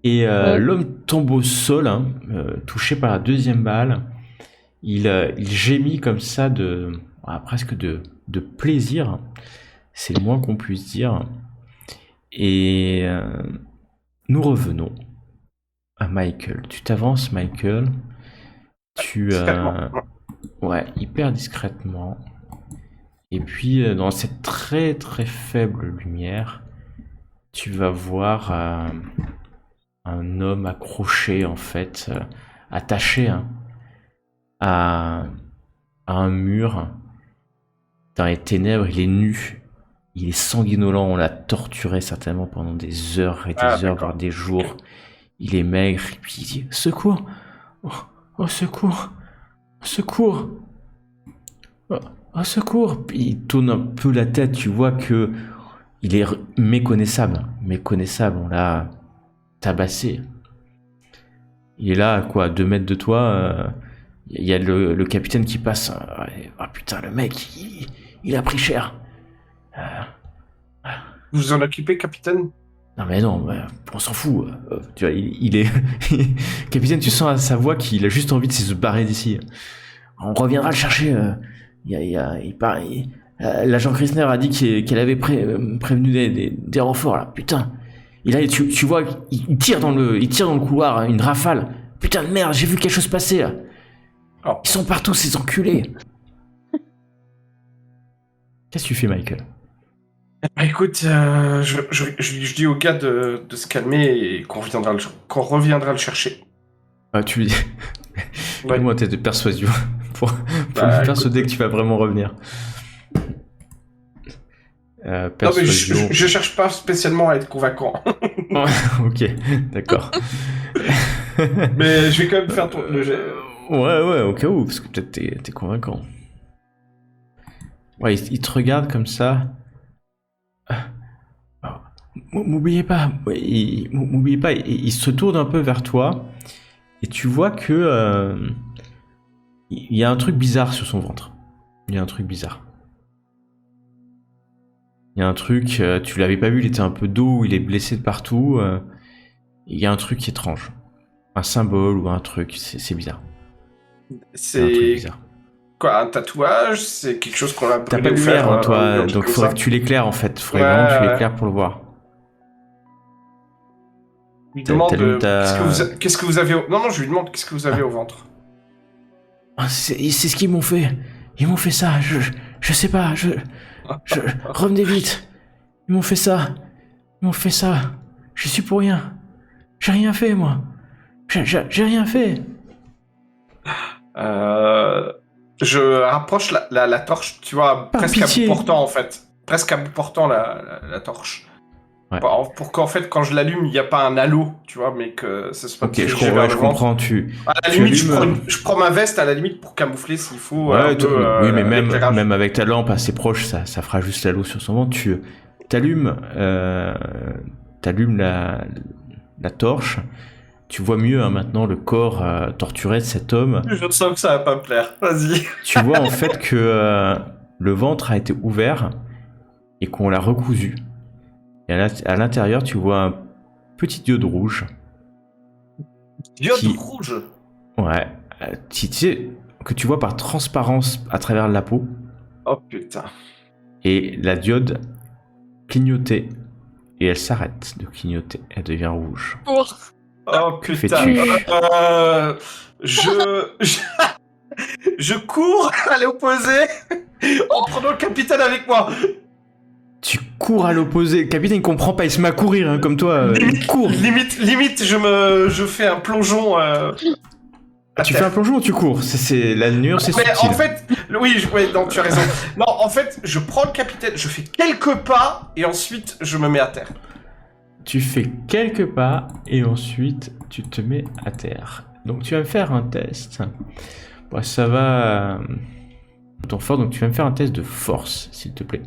A: Et l'homme tombe au sol, hein, touché par la 2e balle. Il gémit comme ça presque de plaisir. C'est le moins qu'on puisse dire. Et nous revenons à Michael. Tu t'avances, Michael. Ouais, hyper discrètement. Et puis, dans cette très très faible lumière, tu vas voir un homme accroché, en fait, attaché à un mur. Dans les ténèbres, il est nu. Il est sanguinolent. On l'a torturé certainement pendant des heures et des heures, voire des jours. Il est maigre. Et puis il dit « Secours ! Oh, secours ! Secours ! Oh, secours !» Puis il tourne un peu la tête. Tu vois que il est méconnaissable. Méconnaissable. On l'a tabassé. Il est là, quoi, à 2 mètres de toi. Il y a le capitaine qui passe. Ah putain, le mec, il a pris cher.
C: Vous vous en occupez, capitaine?
A: Non mais non, on s'en fout. Tu vois, il est... Capitaine, tu sens à sa voix qu'il a juste envie de se barrer d'ici. On reviendra le chercher. L'agent Krisner a dit qu'elle avait prévenu des renforts, là. Putain. Tu vois, il tire dans le couloir, hein, une rafale. Putain de merde, j'ai vu quelque chose passer, là.
C: Oh.
A: Ils sont partout, ces enculés. Qu'est-ce que tu fais, Michael?
C: Écoute, je dis au gars de se calmer et qu'on reviendra le chercher.
A: Tu lui dis...
C: Ouais.
A: Fais-moi un test de persuasion pour me persuader que tu vas vraiment revenir. Persuasion...
C: Non mais je cherche pas spécialement à être convaincant.
A: Ok, d'accord.
C: Mais je vais quand même faire le jet.
A: Ouais, au cas où, parce que peut-être t'es convaincant. Ouais, il te regarde comme ça. M'oubliez pas, il se tourne un peu vers toi, et tu vois que il y a un truc bizarre sur son ventre. Il y a un truc bizarre. Il y a un truc, tu l'avais pas vu, il était un peu dos, il est blessé de partout. Il y a un truc étrange. Un symbole ou un truc, c'est bizarre.
C: C'est
A: un truc bizarre.
C: Quoi, un tatouage? C'est quelque chose qu'on a
A: T'as
C: brûlé
A: pas de
C: ou
A: lumière,
C: faire,
A: hein, toi, donc
C: comme
A: faudrait
C: ça.
A: que tu l'éclaires en fait. Faudrait vraiment que tu l'éclaires pour le voir.
C: Je lui demande
A: t'allumes
C: qu'est-ce que vous avez au... Non, je lui demande qu'est-ce que vous avez au ventre.
A: C'est ce qu'ils m'ont fait. Ils m'ont fait ça. Je sais pas. Revenez vite. Ils m'ont fait ça. Je suis pour rien. J'ai rien fait, moi. J'ai rien fait.
C: Je rapproche la torche, tu vois, presque
A: pitié.
C: à bout portant en fait. Presque à bout portant la torche.
A: Ouais.
C: Pour qu'en fait, quand je l'allume, il n'y a pas un halo, tu vois, mais que ça se passe.
A: Ok, je comprends.
C: À la limite, je prends ma veste à la limite pour camoufler s'il faut.
A: Ouais, oui, mais
C: l'éclairage.
A: même avec ta lampe assez proche, ça fera juste l'halo sur son ventre. Tu t'allumes la torche. Tu vois mieux, hein, maintenant le corps torturé de cet homme.
C: Je sens que ça va pas me plaire. Vas-y.
A: Tu vois en fait que le ventre a été ouvert et qu'on l'a recousu. Et à l'intérieur, tu vois un petit diode rouge.
C: Diode rouge.
A: Ouais. Tu sais, que tu vois par transparence à travers la peau.
C: Oh putain. Et
A: la diode clignotait. Et elle s'arrête de clignoter. Elle devient rouge.
C: Oh putain. Je cours à l'opposé en prenant le capitaine avec moi.
A: Tu cours à l'opposé. Le capitaine il comprend pas, il se met à courir hein, comme toi. Il court.
C: Limite, je fais un plongeon.
A: Tu fais un plongeon ou tu cours? C'est la nuance, c'est subtil.
C: En fait, oui, donc tu as raison. Non, en fait, je prends le capitaine, je fais quelques pas et ensuite je me mets à terre.
A: Tu fais quelques pas et ensuite tu te mets à terre. Donc tu vas me faire un test. Bon, ça va ton fort, donc tu vas me faire un test de force, s'il te plaît.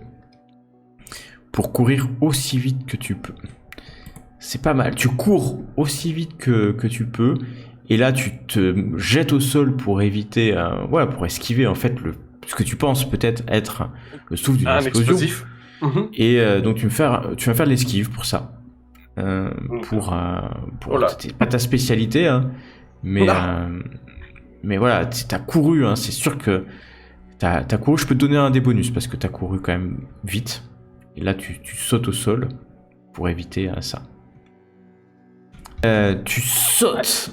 A: Pour courir aussi vite que tu peux. C'est pas mal. Tu cours aussi vite que tu peux. Et là, tu te jettes au sol pour éviter, pour esquiver en fait ce que tu penses peut-être être le souffle d'une explosion.
C: Explosif.
A: Et donc tu vas faire de l'esquive pour ça. C'était pas ta spécialité, hein, mais voilà, t'as couru, hein, c'est sûr que t'as couru. Je peux te donner un des bonus parce que t'as couru quand même vite. Et là, tu sautes au sol pour éviter ça. Tu sautes.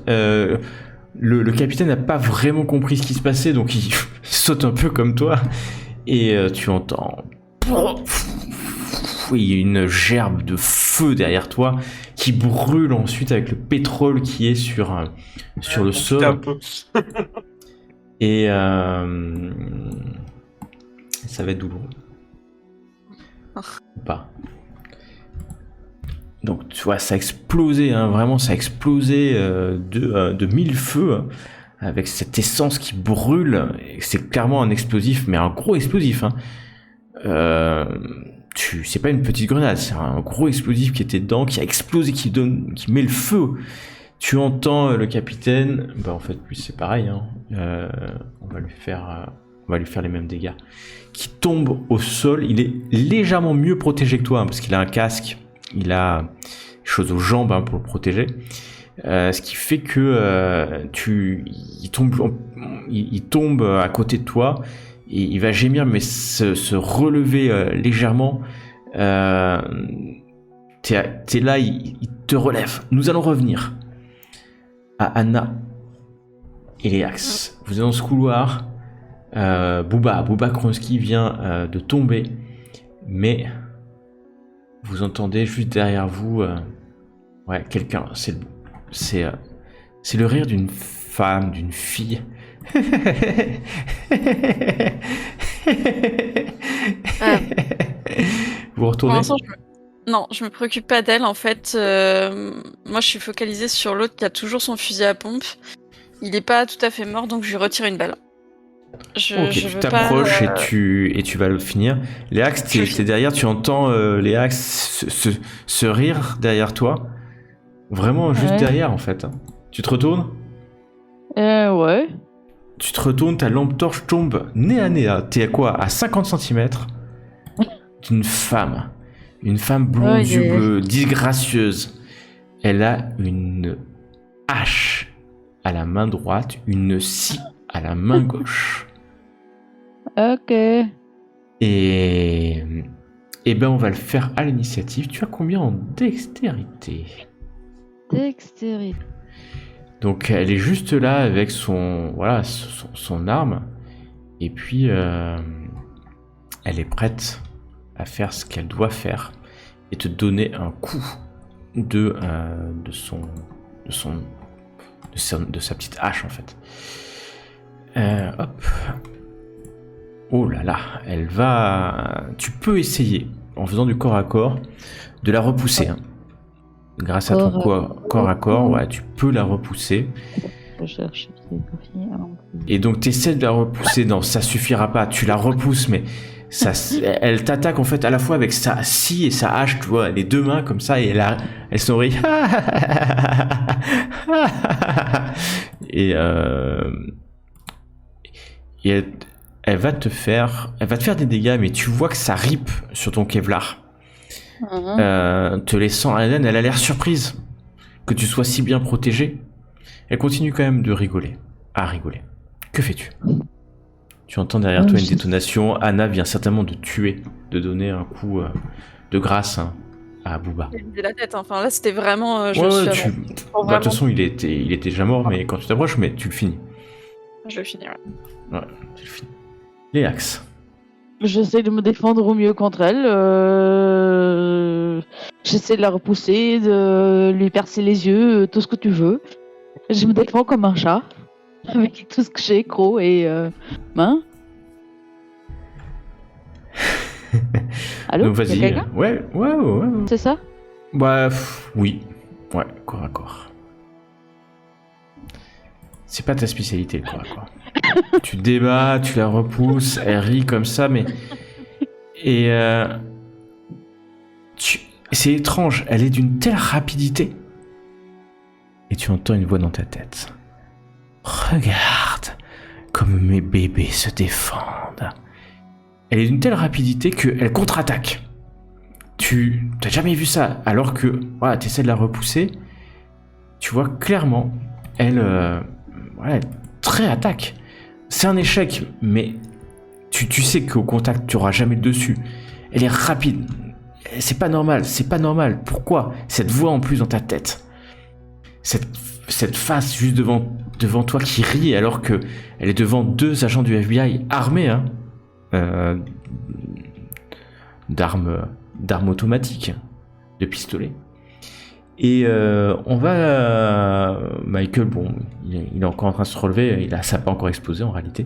A: Le capitaine n'a pas vraiment compris ce qui se passait, donc il saute un peu comme toi. Et tu entends une gerbe de feu derrière toi qui brûle ensuite avec le pétrole qui est sur le sol.
C: Un peu.
A: Et ça va être douloureux. Ou pas. Donc tu vois, ça a explosé, hein, vraiment ça a explosé de mille feux, hein, avec cette essence qui brûle. C'est clairement un explosif, mais un gros explosif. Hein. C'est pas une petite grenade, c'est un gros explosif qui était dedans, qui a explosé, qui met le feu. Tu entends le capitaine, en fait lui c'est pareil, hein, on va lui faire les mêmes dégâts, qui tombe au sol. Il est légèrement mieux protégé que toi, hein, parce qu'il a un casque. Il a des choses aux jambes, hein, pour le protéger. Ce qui fait que il tombe à côté de toi et il va gémir mais se relever légèrement. T'es là, il te relève. Nous allons revenir à Anna et Léax. Vous êtes dans ce couloir. Booba Kronsky vient de tomber, mais vous entendez juste derrière vous, quelqu'un. C'est le rire d'une femme, d'une fille. Vous retournez?
D: Non, je me préoccupe pas d'elle en fait. Moi, je suis focalisée sur l'autre qui a toujours son fusil à pompe. Il est pas tout à fait mort, donc je lui retire une balle.
A: Tu t'approches et tu vas le finir. Léax, t'es derrière, tu entends Léax se rire derrière toi. Vraiment juste derrière en fait. Tu te retournes ?
B: Ouais.
A: Tu te retournes, ta lampe torche tombe nez à nez. T'es à quoi ? À 50 cm d'une femme. Une femme blonde, yeux bleus, disgracieuse. Elle a une hache à la main droite, une scie à la main gauche.
B: Ok.
A: Et on va le faire à l'initiative. Tu as combien en dextérité ?
B: Dextérité.
A: Donc elle est juste là avec son arme. Et puis elle est prête à faire ce qu'elle doit faire et te donner un coup de sa petite hache en fait. Hop. Oh là là, elle va. Tu peux essayer en faisant du corps à corps de la repousser. Hein. Grâce à ton corps à corps, tu peux la repousser.
B: Je cherche.
A: Et donc tu essaies de la repousser. Non, ça suffira pas. Tu la repousses, mais elle t'attaque en fait à la fois avec sa scie et sa hache, tu vois, les deux mains comme ça, et elle sourit. Et elle va te faire des dégâts, mais tu vois que ça ripe sur ton Kevlar. Te laissant à elle a l'air surprise que tu sois si bien protégé. Elle continue quand même à rigoler. Que fais-tu ? Tu entends derrière toi une détonation. Anna vient certainement de donner un coup de grâce à Booba.
D: Il a la tête, enfin là c'était vraiment.
A: De toute façon il était déjà mort, mais quand tu t'approches, mais tu le finis.
D: Je le finis,
A: ouais. Tu le finis. Léax.
B: J'essaie de me défendre au mieux contre elle. J'essaie de la repousser, de lui percer les yeux, tout ce que tu veux. Je me défends comme un chat, avec tout ce que j'ai, croc et main. Allô ?
A: Donc vas-y. Ouais.
B: C'est ça ?
A: Bah oui. Ouais, corps à corps. C'est pas ta spécialité, le corps à corps. Tu te débats, tu la repousses, elle rit comme ça, mais... Et... C'est étrange, elle est d'une telle rapidité. Et tu entends une voix dans ta tête. Regarde comme mes bébés se défendent. Elle est d'une telle rapidité qu'elle contre-attaque. Tu n'as jamais vu ça, alors que voilà, tu essaies de la repousser. Tu vois clairement, elle très attaque. C'est un échec, mais tu sais qu'au contact, tu n'auras jamais le dessus. Elle est rapide. C'est pas normal. Pourquoi cette voix en plus dans ta tête? Cette face juste devant toi qui rit alors que elle est devant 2 agents du FBI armés d'armes automatiques, de pistolets. Et on va... Michael, bon, il est encore en train de se relever, ça n'a pas encore explosé en réalité.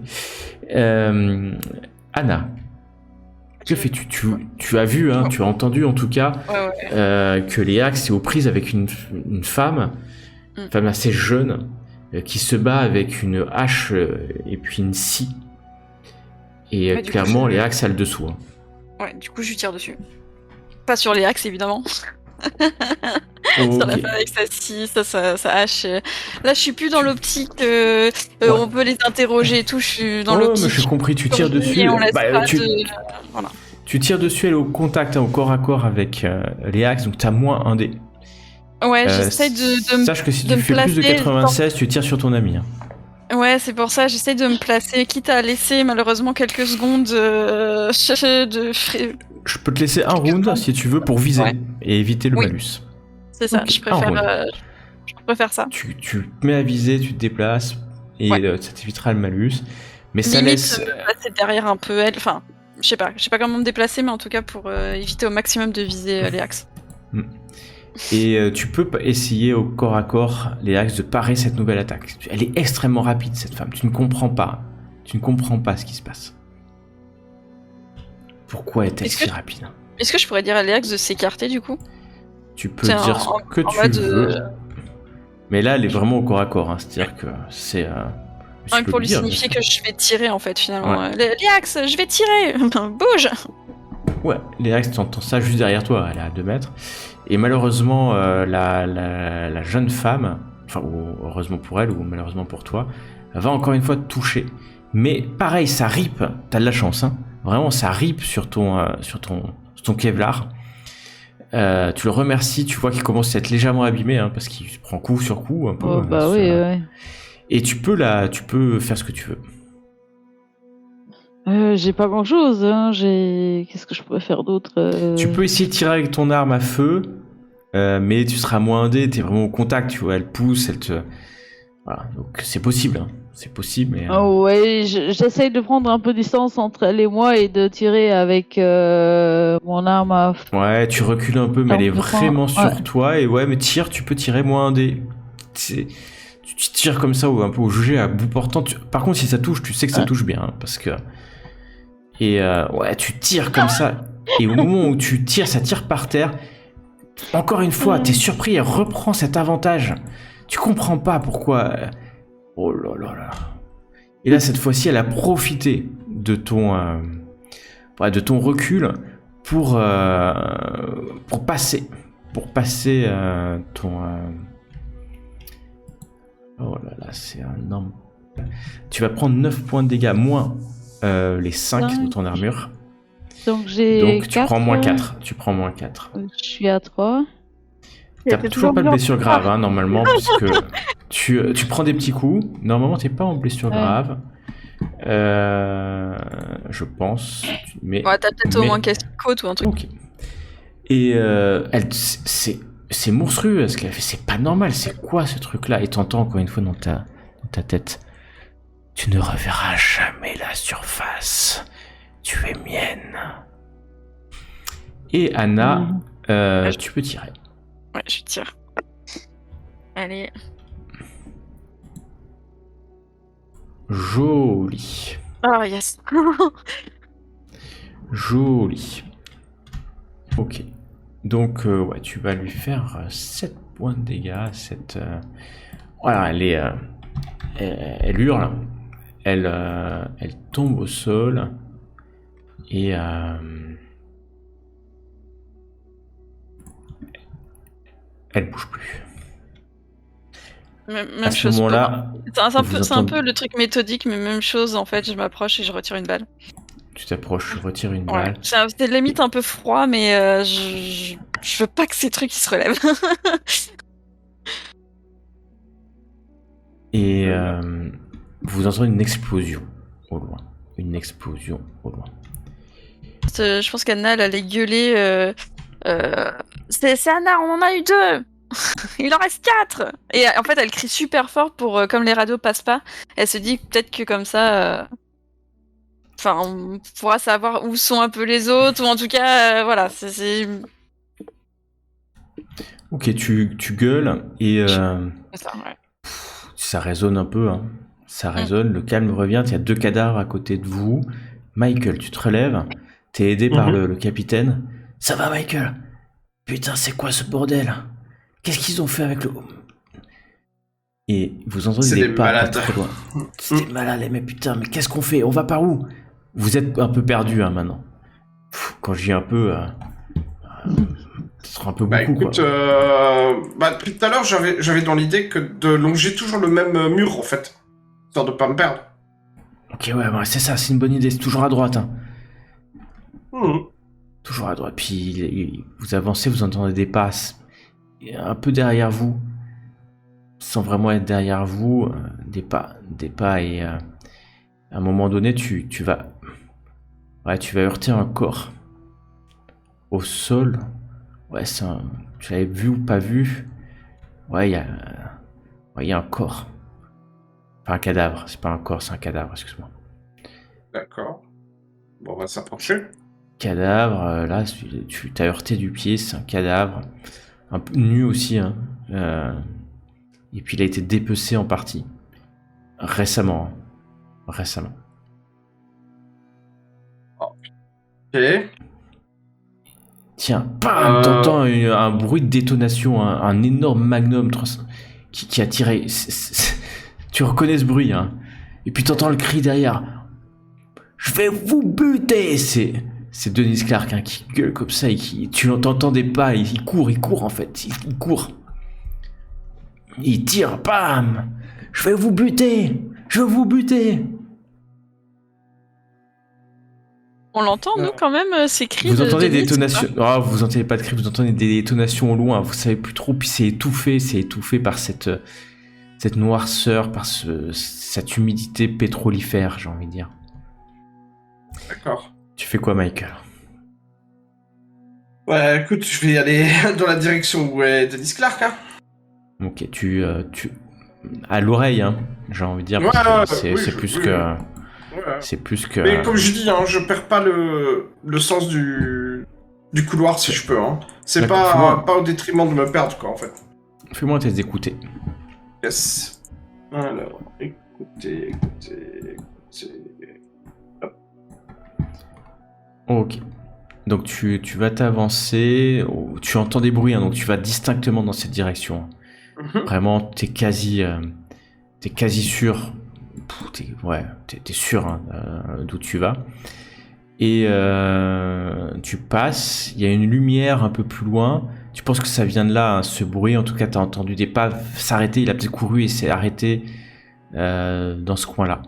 A: Anna, que fais-tu? Tu as vu, tu as entendu en tout cas que Léax est aux prises avec une femme assez jeune, qui se bat avec une hache et puis une scie. Et clairement, Léax a le dessous.
D: Ouais, du coup, je lui tire dessus. Pas sur Léax, évidemment.
A: Okay.
D: Sur la femme avec sa scie, sa hache. Là, je suis plus dans l'optique. On peut les interroger et tout. Je suis dans l'optique.
A: Mais j'ai compris, tu tires dessus.
D: Voilà.
A: Tu tires dessus, elle est au contact, au corps à corps avec Léax, donc t'as moins un dé.
D: Ouais, j'essaie de
A: sache que si tu fais plus de 96, tu tires sur ton ami.
D: Ouais, c'est pour ça, j'essaie de me placer, quitte à laisser malheureusement quelques secondes
A: Je peux te laisser un round si tu veux pour viser et éviter le malus.
D: C'est ça, je préfère ça.
A: Tu te mets à viser, tu te déplaces et ça t'évitera le malus. Mais ça
D: limite,
A: laisse.
D: Me placer derrière un peu elle, enfin, je sais pas comment me déplacer, mais en tout cas pour éviter au maximum de viser les axes.
A: Et tu peux essayer au corps à corps, Léax, de parer cette nouvelle attaque. Elle est extrêmement rapide, cette femme. Tu ne comprends pas ce qui se passe. Pourquoi est-elle si rapide?
D: Est-ce que je pourrais dire à Léax de s'écarter du coup?
A: Tu peux dire ce que tu veux. Mais là, elle est vraiment au corps à corps. C'est-à-dire que c'est...
D: pour lui signifier que je vais tirer en fait finalement. Léax, je vais tirer. Bouge.
A: Ouais, Léax, tu entends ça juste derrière toi. Elle est à 2 mètres. Et malheureusement, la jeune femme, enfin, heureusement pour elle ou malheureusement pour toi, va encore une fois te toucher. Mais pareil, ça rip. T'as de la chance, hein. Vraiment, ça rip sur ton Kevlar. Tu le remercies, tu vois qu'il commence à être légèrement abîmé, parce qu'il prend coup sur coup un peu.
B: Oh, bah oui.
A: Et tu peux faire ce que tu veux.
B: J'ai pas grand chose, qu'est-ce que je pourrais faire d'autre
A: Tu peux essayer de tirer avec ton arme à feu, mais tu seras moins indé, t'es vraiment au contact, tu vois, elle pousse, elle te... Voilà, donc c'est possible, c'est possible, mais...
B: Oh ouais, j'essaye de prendre un peu de distance entre elle et moi et de tirer avec mon arme à feu.
A: Ouais, tu recules un peu, mais elle est vraiment sur toi, et mais tu peux tirer moins indé. Tu tires comme ça, un peu au jugé, à bout portant. Par contre, si ça touche, tu sais que ça touche bien, parce que... Et tu tires comme ça, et au moment où tu tires, ça tire par terre. Encore une fois, t'es surpris, elle reprend cet avantage. Tu comprends pas pourquoi. Oh là là là. Et là, cette fois-ci, elle a profité de ton recul pour passer ton. Oh là là, c'est un énorme. Tu vas prendre 9 points de dégâts moins les 5 de ton armure.
B: Donc
A: tu
B: 4,
A: prends moins 4. Tu prends moins 4.
B: Je suis à 3.
A: T'as toujours pas de blessure grave, normalement, parce que tu prends des petits coups. Normalement, t'es pas en blessure grave. Je pense. Mais,
D: t'as peut-être au moins casse-côte ou un truc.
A: Ok. Et c'est monstrueux ce qu'elle a fait. C'est pas normal. C'est quoi ce truc-là? Et t'entends encore une fois dans ta tête. Tu ne reverras jamais la surface. Tu es mienne. Et Anna, tu peux tirer.
D: Ouais, je tire. Allez.
A: Joli.
D: Oh, yes.
A: Joli. Ok. Donc, tu vas lui faire 7 points de dégâts. Voilà, elle hurle. Elle tombe au sol. Et Elle bouge plus.
D: Même
A: À ce
D: chose.
A: moment-là,
D: C'est un peu le truc méthodique, mais même chose, en fait, je m'approche et je retire une balle.
A: tu t'approches, tu retires une
D: Ouais.
A: balle.
D: C'est limite un peu froid, mais je veux pas que ces trucs ils se relèvent.
A: Et vous entendez une explosion au loin. Une explosion au loin.
D: Je pense qu'Anna, elle allait gueuler. C'est Anna, on en a eu 2. Il en reste 4. Et en fait, elle crie super fort pour comme les radios passent pas. Elle se dit peut-être que comme ça, enfin, on pourra savoir où sont un peu les autres, ou en tout cas, voilà.
A: Ok, tu gueules et
D: C'est ça, ouais.
A: ça résonne un peu. Hein. Ça résonne, le calme revient. Il y a 2 cadavres à côté de vous. Michael, tu te relèves. T'es aidé par le capitaine. Ça va, Michael? Putain, c'est quoi ce bordel? Qu'est-ce qu'ils ont fait avec le... Et vous entendez
C: C'est
A: des
C: des
A: pas
C: malades.
A: très loin. C'est des malades, mais putain, mais qu'est-ce qu'on fait? On va par où? Vous êtes un peu perdu maintenant. Quand je dis un peu... ce sera un peu beaucoup,
C: Écoute,
A: quoi.
C: depuis tout à l'heure, j'avais dans l'idée que de longer toujours le même mur, en fait. Histoire de pas me perdre.
A: Ok, ouais, c'est ça, c'est une bonne idée. C'est toujours à droite, hein.
C: Mhm.
A: Toujours à droite. Puis vous avancez, vous entendez des pas un peu derrière vous, sans vraiment être derrière vous, des pas, et à un moment donné, tu vas heurter un corps au sol. Ouais, tu l'avais vu ou pas vu? Ouais, il y a un corps. Enfin, un cadavre. C'est pas un corps, c'est un cadavre. Excuse-moi.
C: D'accord. Bon, on va s'approcher.
A: Cadavre. Là, tu t'as heurté du pied. C'est un cadavre. Un peu nu aussi, hein. Et puis il a été dépecé en partie. Récemment.
C: Ok.
A: Tiens, bam, t'entends un bruit de détonation, un énorme magnum qui a tiré. Tu reconnais ce bruit, hein. Et puis t'entends le cri derrière. Je vais vous buter. C'est Denis Clark, hein, qui gueule comme ça et tu l'entends des pas. Il court en fait. Il court. Il tire, bam. Je vais vous buter.
D: On l'entend, nous, quand même, ces cris.
A: Vous entendez des
D: Denis,
A: détonations. Oh, vous entendez pas de cris, vous entendez des détonations au loin. Vous savez plus trop. Puis c'est étouffé par cette noirceur, par cette humidité pétrolifère, j'ai envie de dire.
C: D'accord.
A: Tu fais quoi, Michael?
C: Ouais, écoute, je vais aller dans la direction où est Denis Clark, hein.
A: Ok, tu à l'oreille, hein, j'ai envie de dire. Parce que c'est plus que.
C: Ouais.
A: C'est plus que.
C: Mais comme je dis, hein, je perds pas le sens du couloir si je peux. Hein. C'est
A: D'accord,
C: pas au détriment de me perdre, quoi, en fait.
A: Fais-moi un test d'écouter.
C: Yes. Alors, écoutez. Hop.
A: Ok. Donc tu vas t'avancer. Tu entends des bruits, hein, donc tu vas distinctement dans cette direction. Vraiment, t'es quasi sûr. T'es sûr, hein, d'où tu vas. Et tu passes, il y a une lumière un peu plus loin. Tu penses que ça vient de là, hein, ce bruit. En tout cas, t'as entendu des pas s'arrêter. Il a peut-être couru et s'est arrêté dans ce coin-là.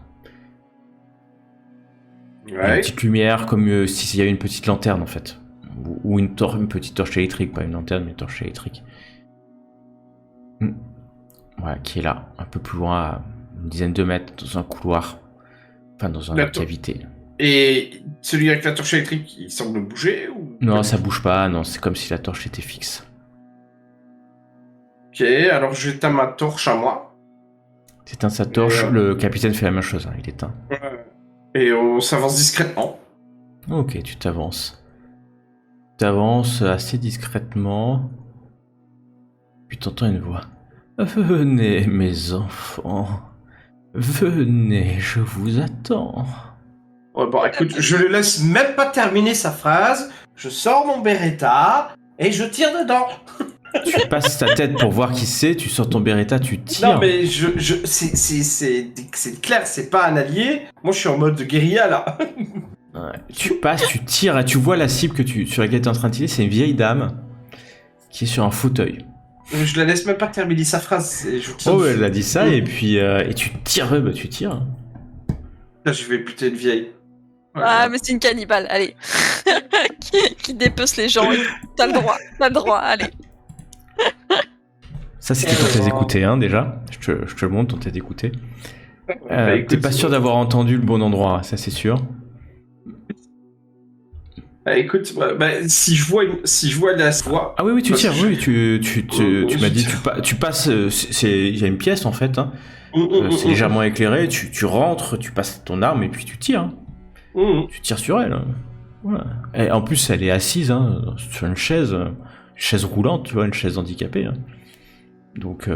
C: Ouais.
A: Il y a une petite lumière, comme s'il y avait une petite lanterne, en fait. Ou une petite torche électrique, pas une lanterne, mais une torche électrique. Voilà, qui est là, un peu plus loin, à une dizaine de mètres, dans un couloir. Enfin, dans une cavité.
C: Et celui avec la torche électrique, il semble bouger ou...
A: Non, ça bouge pas, non, c'est comme si la torche était fixe.
C: Ok, alors j'éteins ma torche à moi.
A: T'éteins sa torche, le capitaine fait la même chose, hein, il éteint.
C: Et on s'avance discrètement.
A: Ok, tu t'avances. T'avances assez discrètement. Puis t'entends une voix. Venez, mes enfants. Venez, je vous attends.
C: Ouais, bon, écoute, je le laisse même pas terminer sa phrase. Je sors mon Beretta et je tire dedans.
A: Tu passes ta tête pour voir qui c'est, tu sors ton Beretta, tu tires.
C: Non, mais c'est clair, c'est pas un allié. Moi, je suis en mode guérilla, là.
A: Ouais. Tu passes, tu tires et tu vois la cible sur laquelle tu es en train de tirer, c'est une vieille dame qui est sur un fauteuil.
C: Je la laisse même pas terminer sa phrase. Et je tire
A: Oh,
C: dessus.
A: elle a dit ça, et puis et tu tires, ouais, bah tu tires.
C: Là, je vais buter une vieille.
D: Ah, mais c'est une cannibale, allez. qui dépece les gens. T'as le droit, allez.
A: Ça, c'était ton test d'écouter, hein, déjà. Je te le montre, ton test d'écouter.
C: Bah, écoute,
A: T'es pas sûr d'avoir entendu le bon endroit, ça c'est sûr.
C: Bah, écoute, si je vois la voix.
A: Ah oui, tu
C: Parce
A: tires,
C: que
A: oui, tu
C: je
A: m'as dit,
C: tire.
A: tu passes, il y a une pièce en fait, hein, c'est légèrement éclairé, tu rentres, tu passes ton arme et puis tu tires. Hein. Tu tires sur elle. Hein. Voilà. Et en plus, elle est assise hein, sur une chaise roulante, tu vois, une chaise handicapée. Hein. Donc,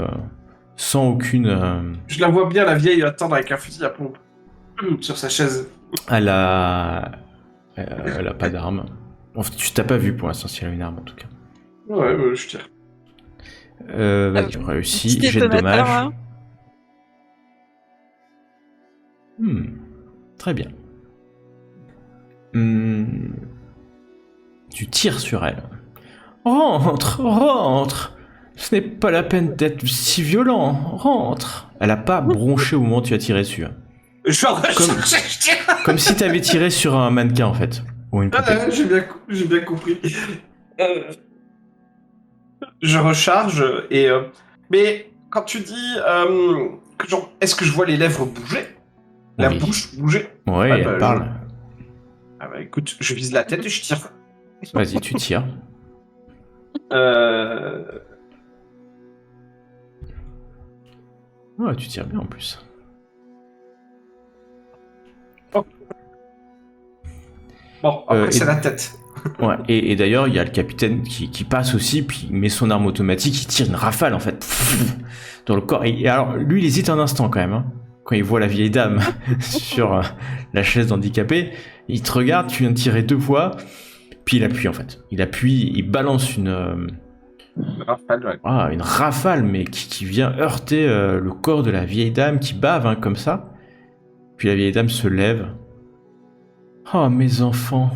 A: sans aucune.
C: Je la vois bien, la vieille, attendre avec un fusil à pompe sur sa chaise.
A: Elle a pas d'arme. Enfin, tu t'as pas vu pour l'instant si elle a une arme en tout cas.
C: Ouais, je tire.
A: Vas-y, réussi,
D: Petit
A: j'ai de
D: détonateur,
A: dommage.
D: hein.
A: Très bien. Tu tires sur elle. Rentre. Ce n'est pas la peine d'être si violent. Rentre. Elle a pas bronché au moment où tu as tiré dessus. Hein.
C: Je recharge, je tire.
A: Comme si tu avais tiré sur un mannequin en fait. Ou une poupée.
C: J'ai bien compris. Je recharge et. Mais quand tu dis. Genre, est-ce que je vois les lèvres bouger? La
A: Oui.
C: bouche bouger?
A: Ouais,
C: Ah,
A: elle parle.
C: Ah bah écoute, je vise la tête et je tire.
A: Vas-y, tu tires. Ouais, tu tires bien en plus.
C: Bon, après c'est
A: et-
C: la tête.
A: Ouais, et d'ailleurs, il y a le capitaine qui passe aussi, puis il met son arme automatique, il tire une rafale en fait, dans le corps. Et alors, lui, il hésite un instant quand même, hein, quand il voit la vieille dame sur la chaise d'handicapé. Il te regarde, tu viens de tirer 2 fois, puis il appuie en fait. Il appuie, il balance une rafale, mais qui vient heurter le corps de la vieille dame qui bave hein, comme ça. Puis la vieille dame se lève. Oh, mes enfants!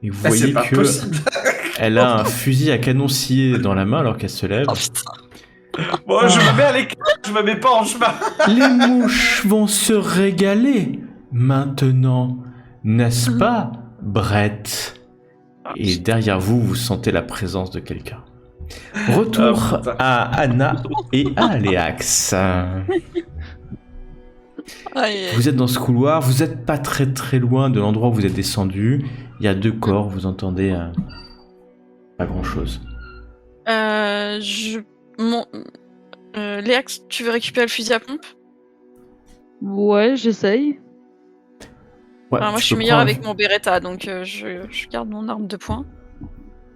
A: Et vous voyez
C: C'est pas
A: que
C: possible.
A: elle a un fusil à canon scié dans la main alors qu'elle se lève.
D: Oh putain.
C: Bon, je me mets à l'écart, je me mets pas en chemin.
A: Les mouches vont se régaler maintenant, n'est-ce pas, Brett? Et derrière vous, vous sentez la présence de quelqu'un. Retour
C: putain.
A: à Anna et à Léax. Vous êtes dans ce couloir, vous êtes pas très très loin de l'endroit où vous êtes descendu. Il y a 2 corps, vous entendez pas grand chose.
D: Léax, tu veux récupérer le fusil à pompe?
B: Ouais, j'essaye.
A: Ouais,
D: Moi,
A: tu
D: je suis
A: peux
D: meilleure
A: prendre-
D: avec mon Beretta, donc je garde mon arme de poing.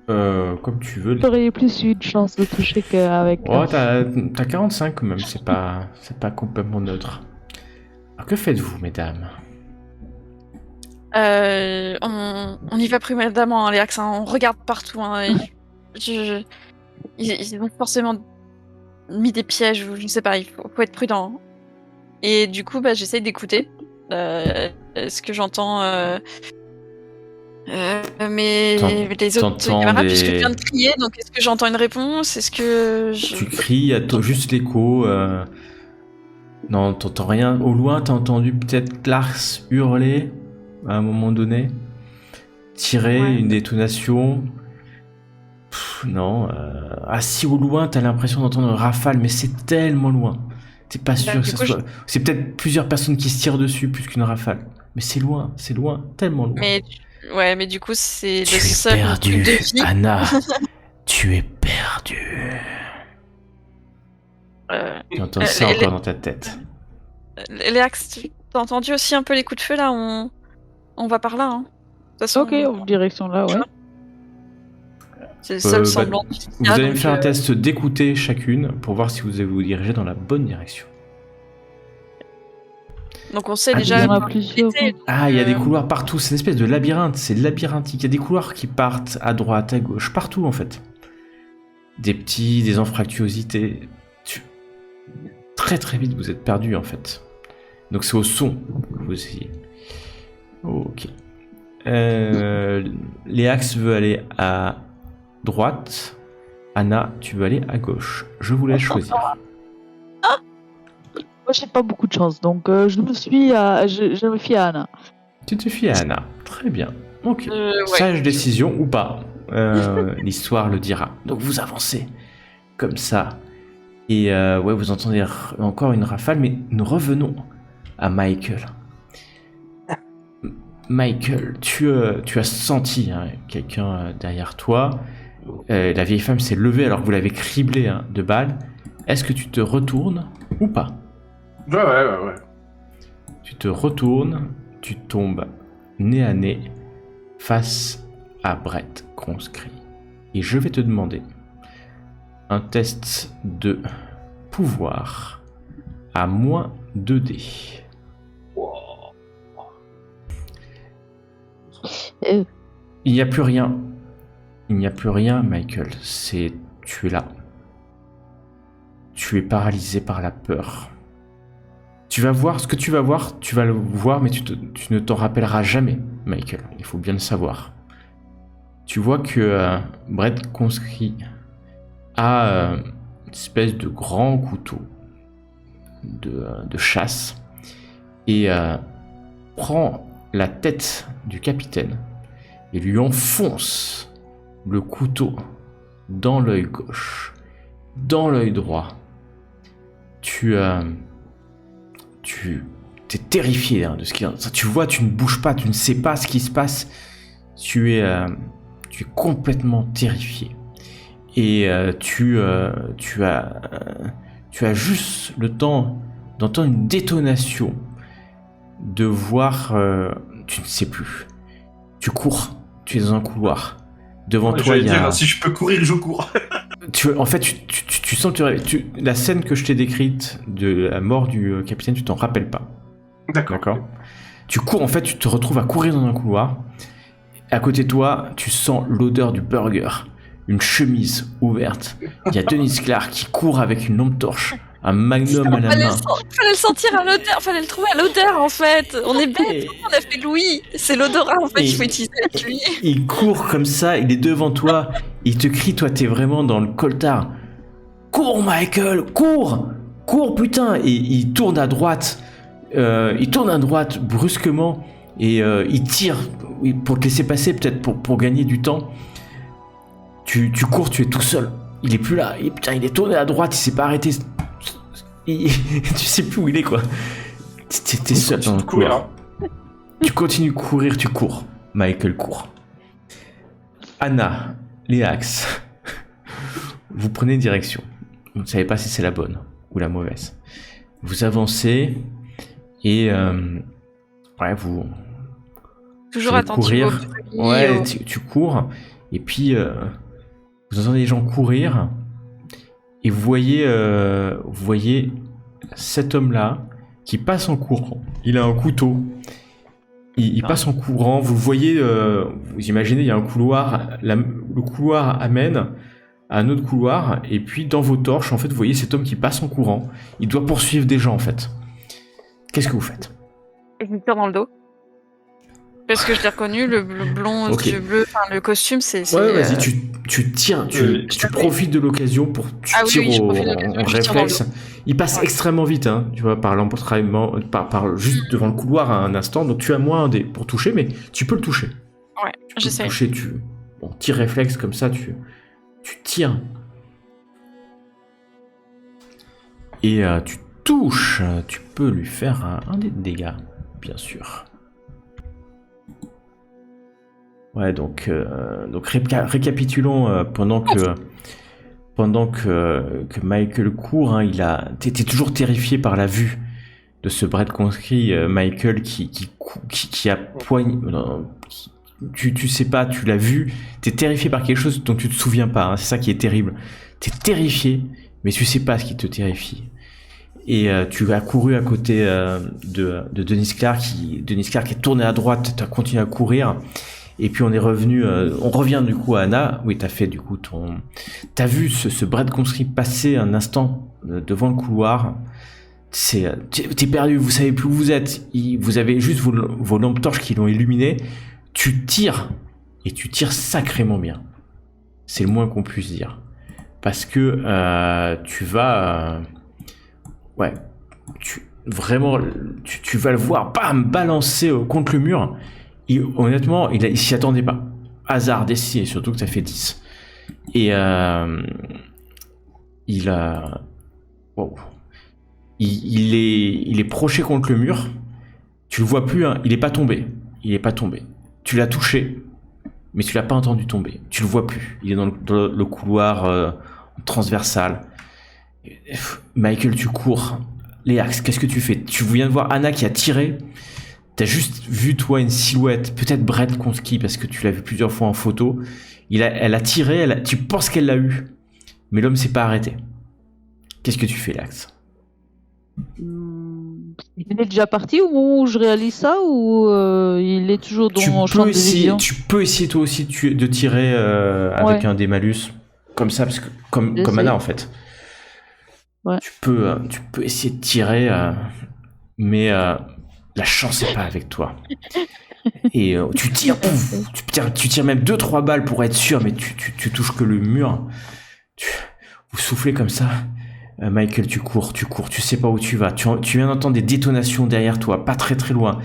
A: comme tu veux.
B: J'aurais plus eu de chance de toucher qu'avec.
A: Oh, t'as 45 quand même, c'est pas complètement neutre. Alors que faites-vous, mesdames?
D: On y va prudemment, hein, Léax, hein, on regarde partout. Hein, ils ont forcément mis des pièges, ou je ne sais pas, il faut être prudent. Hein. Et du coup, j'essaye d'écouter ce que j'entends. Mais les autres
A: t'entends
D: camarades,
A: des-
D: puisque tu viens de crier, donc est-ce que j'entends une réponse? Est-ce que
A: Tu cries, attends juste l'écho. Non, t'entends rien. Au loin, t'as entendu peut-être Lars hurler à un moment donné. Tirer,
D: Ouais.
A: une détonation. Non. Si au loin, t'as l'impression d'entendre une rafale, mais c'est tellement loin. T'es pas sûr que
D: du
A: ça
D: coup,
A: soit. C'est peut-être plusieurs personnes qui se tirent dessus plus qu'une rafale. Mais c'est loin, tellement loin.
D: mais du coup, c'est
A: Tu
D: le
A: es
D: seul
A: perdu,
D: truc de vie.
A: Anna. Tu es perdu. Tu entends ça encore dans ta tête.
D: Léax, t'as entendu aussi un peu les coups de feu là? On va par là. Hein. De toute façon,
B: Ok, en direction là, ouais.
D: c'est le seul
A: bah,
D: semblant.
A: Vous allez me faire un test d'écouter chacune pour voir si vous allez vous diriger dans la bonne direction.
D: Donc on sait
A: Ah,
D: déjà.
B: il y en a
D: où
B: plusieurs.
D: on était,
A: Ah, il y a des
D: euh,
A: couloirs partout, c'est une espèce de labyrinthe, c'est labyrinthique. Il y a des couloirs qui partent à droite, à gauche, partout en fait. Des anfractuosités. Très très vite, vous êtes perdu en fait. Donc c'est au son que vous essayez. Ok. Léax veut aller à droite Anna, tu veux aller à gauche. Je vous laisse choisir.
B: Moi, j'ai pas beaucoup de chance, donc je me fie à Anna.
A: Tu te fies à Anna. Très bien. Ok.
D: Ouais.
A: Sage décision ou pas. L'histoire le dira. Donc vous avancez comme ça. Et vous entendez encore une rafale, mais nous revenons à Michael. Michael, tu as senti quelqu'un derrière toi. La vieille femme s'est levée alors que vous l'avez criblée de balles. Est-ce que tu te retournes ou pas?
C: Ouais.
A: Tu te retournes, tu tombes nez à nez face à Brett conscrit. Et je vais te demander un test de pouvoir à moins 2D. Il n'y a plus rien. Il n'y a plus rien, Michael. Tu es là. Tu es paralysé par la peur. Tu vas voir ce que tu vas le voir, mais tu ne t'en rappelleras jamais, Michael. Il faut bien le savoir. Tu vois que Brett conscrit a une espèce de grand couteau de chasse et prend la tête du capitaine et lui enfonce le couteau dans l'œil gauche, dans l'œil droit. Tu es terrifié de ce qui est. Tu vois, tu ne bouges pas, tu ne sais pas ce qui se passe. Tu es complètement terrifié. Et tu as juste le temps d'entendre une détonation, de voir. Tu ne sais plus. Tu cours. Tu es dans un couloir. Devant toi, il y a.
C: Si je peux courir, je cours.
A: En fait, tu sens que la scène que je t'ai décrite de la mort du capitaine, tu t'en rappelles pas.
C: D'accord.
A: Tu cours, en fait, tu te retrouves à courir dans un couloir. À côté de toi, tu sens l'odeur du burger, une chemise ouverte. Il y a Dennis Clark qui court avec une lampe torche, un magnum à la main.
D: Fallait le sentir à l'odeur, fallait le trouver à l'odeur en fait. On est bête, on a fait Louis. C'est l'odorat en fait qu'il faut utiliser avec lui.
A: Il court comme ça, il est devant toi, il te crie, toi t'es vraiment dans le coltard. Cours Michael, cours putain. Et il tourne à droite, brusquement et il tire pour te laisser passer, peut-être pour gagner du temps. Tu cours, tu es tout seul. Il est plus là. Putain, il est tourné à droite, il s'est pas arrêté. Tu sais plus où il est, quoi. T'es seul dans le couloir. Tu continues de courir, tu cours. Michael court. Anna, Léax, vous prenez direction. Vous ne savez pas si c'est la bonne ou la mauvaise. Vous avancez et vous
D: toujours attentif
A: courir. Tu cours et puis vous entendez les gens courir et vous voyez cet homme-là qui passe en courant. Il a un couteau. Il passe en courant. Vous voyez, vous imaginez, il y a un couloir. Le couloir amène à un autre couloir. Et puis, dans vos torches, en fait, vous voyez cet homme qui passe en courant. Il doit poursuivre des gens, en fait. Qu'est-ce que vous faites?
D: Je lui tire dans le dos. Parce que je l'ai reconnu, le blond,
A: Okay.
D: yeux bleus, enfin le costume, c'est.
A: Ouais, vas-y, tu tires, tu profites de l'occasion pour tirer en réflexe. Il passe extrêmement vite, tu vois, par l'emportement, par juste devant le couloir à un instant. Donc tu as moins pour toucher, mais tu peux le toucher.
D: Ouais, j'essaie.
A: Toucher, tir réflexe comme ça, tu tires et tu touches. Tu peux lui faire un des dégâts, bien sûr. Ouais, donc récapitulons pendant que Michael court, t'es toujours terrifié par la vue de ce Brett conscrit, Michael qui a poigné. Tu sais pas, tu l'as vu, t'es terrifié par quelque chose dont tu te souviens pas, c'est ça qui est terrible. T'es terrifié, mais tu sais pas ce qui te terrifie. Et tu as couru à côté de Dennis Clark est tourné à droite, tu as continué à courir. Et puis on revient du coup à Anna. Oui, t'as fait du coup t'as vu ce Brett conscrit passer un instant devant le couloir. T'es perdu, vous savez plus où vous êtes. Vous avez juste vos lampes torches qui l'ont illuminé. Tu tires, et tu tires sacrément bien. C'est le moins qu'on puisse dire. parce que tu vas... tu vas le voir, bam, balancer contre le mur. Et honnêtement, il s'y attendait pas. Hasard d'essai, surtout que ça fait 10. Et il a... Wow. Il est proché contre le mur. Tu le vois plus, hein. Il est pas tombé. Tu l'as touché, mais tu l'as pas entendu tomber. Tu le vois plus. Il est dans le couloir transversal. Michael, tu cours. Léax, qu'est-ce que tu fais? Tu viens de voir Anna qui a tiré. T'as juste vu, toi, une silhouette. Peut-être Brett Konski, parce que tu l'as vu plusieurs fois en photo. Elle a tiré, tu penses qu'elle l'a eu. Mais l'homme s'est pas arrêté. Qu'est-ce que tu fais, Léax?
B: Il est déjà parti au moment où je réalise ça ou il est toujours dans mon champ de vision?
A: Tu peux essayer toi aussi de tirer avec un des malus. Comme ça, parce que comme Anna en fait.
B: Ouais.
A: Tu peux essayer de tirer, mais la chance n'est pas avec toi. Et tu tires, tu tires même 2-3 balles pour être sûr, mais tu touches que le mur. Vous soufflez comme ça. Michael, tu cours, tu sais pas où tu vas. Tu viens d'entendre des détonations derrière toi, pas très très loin.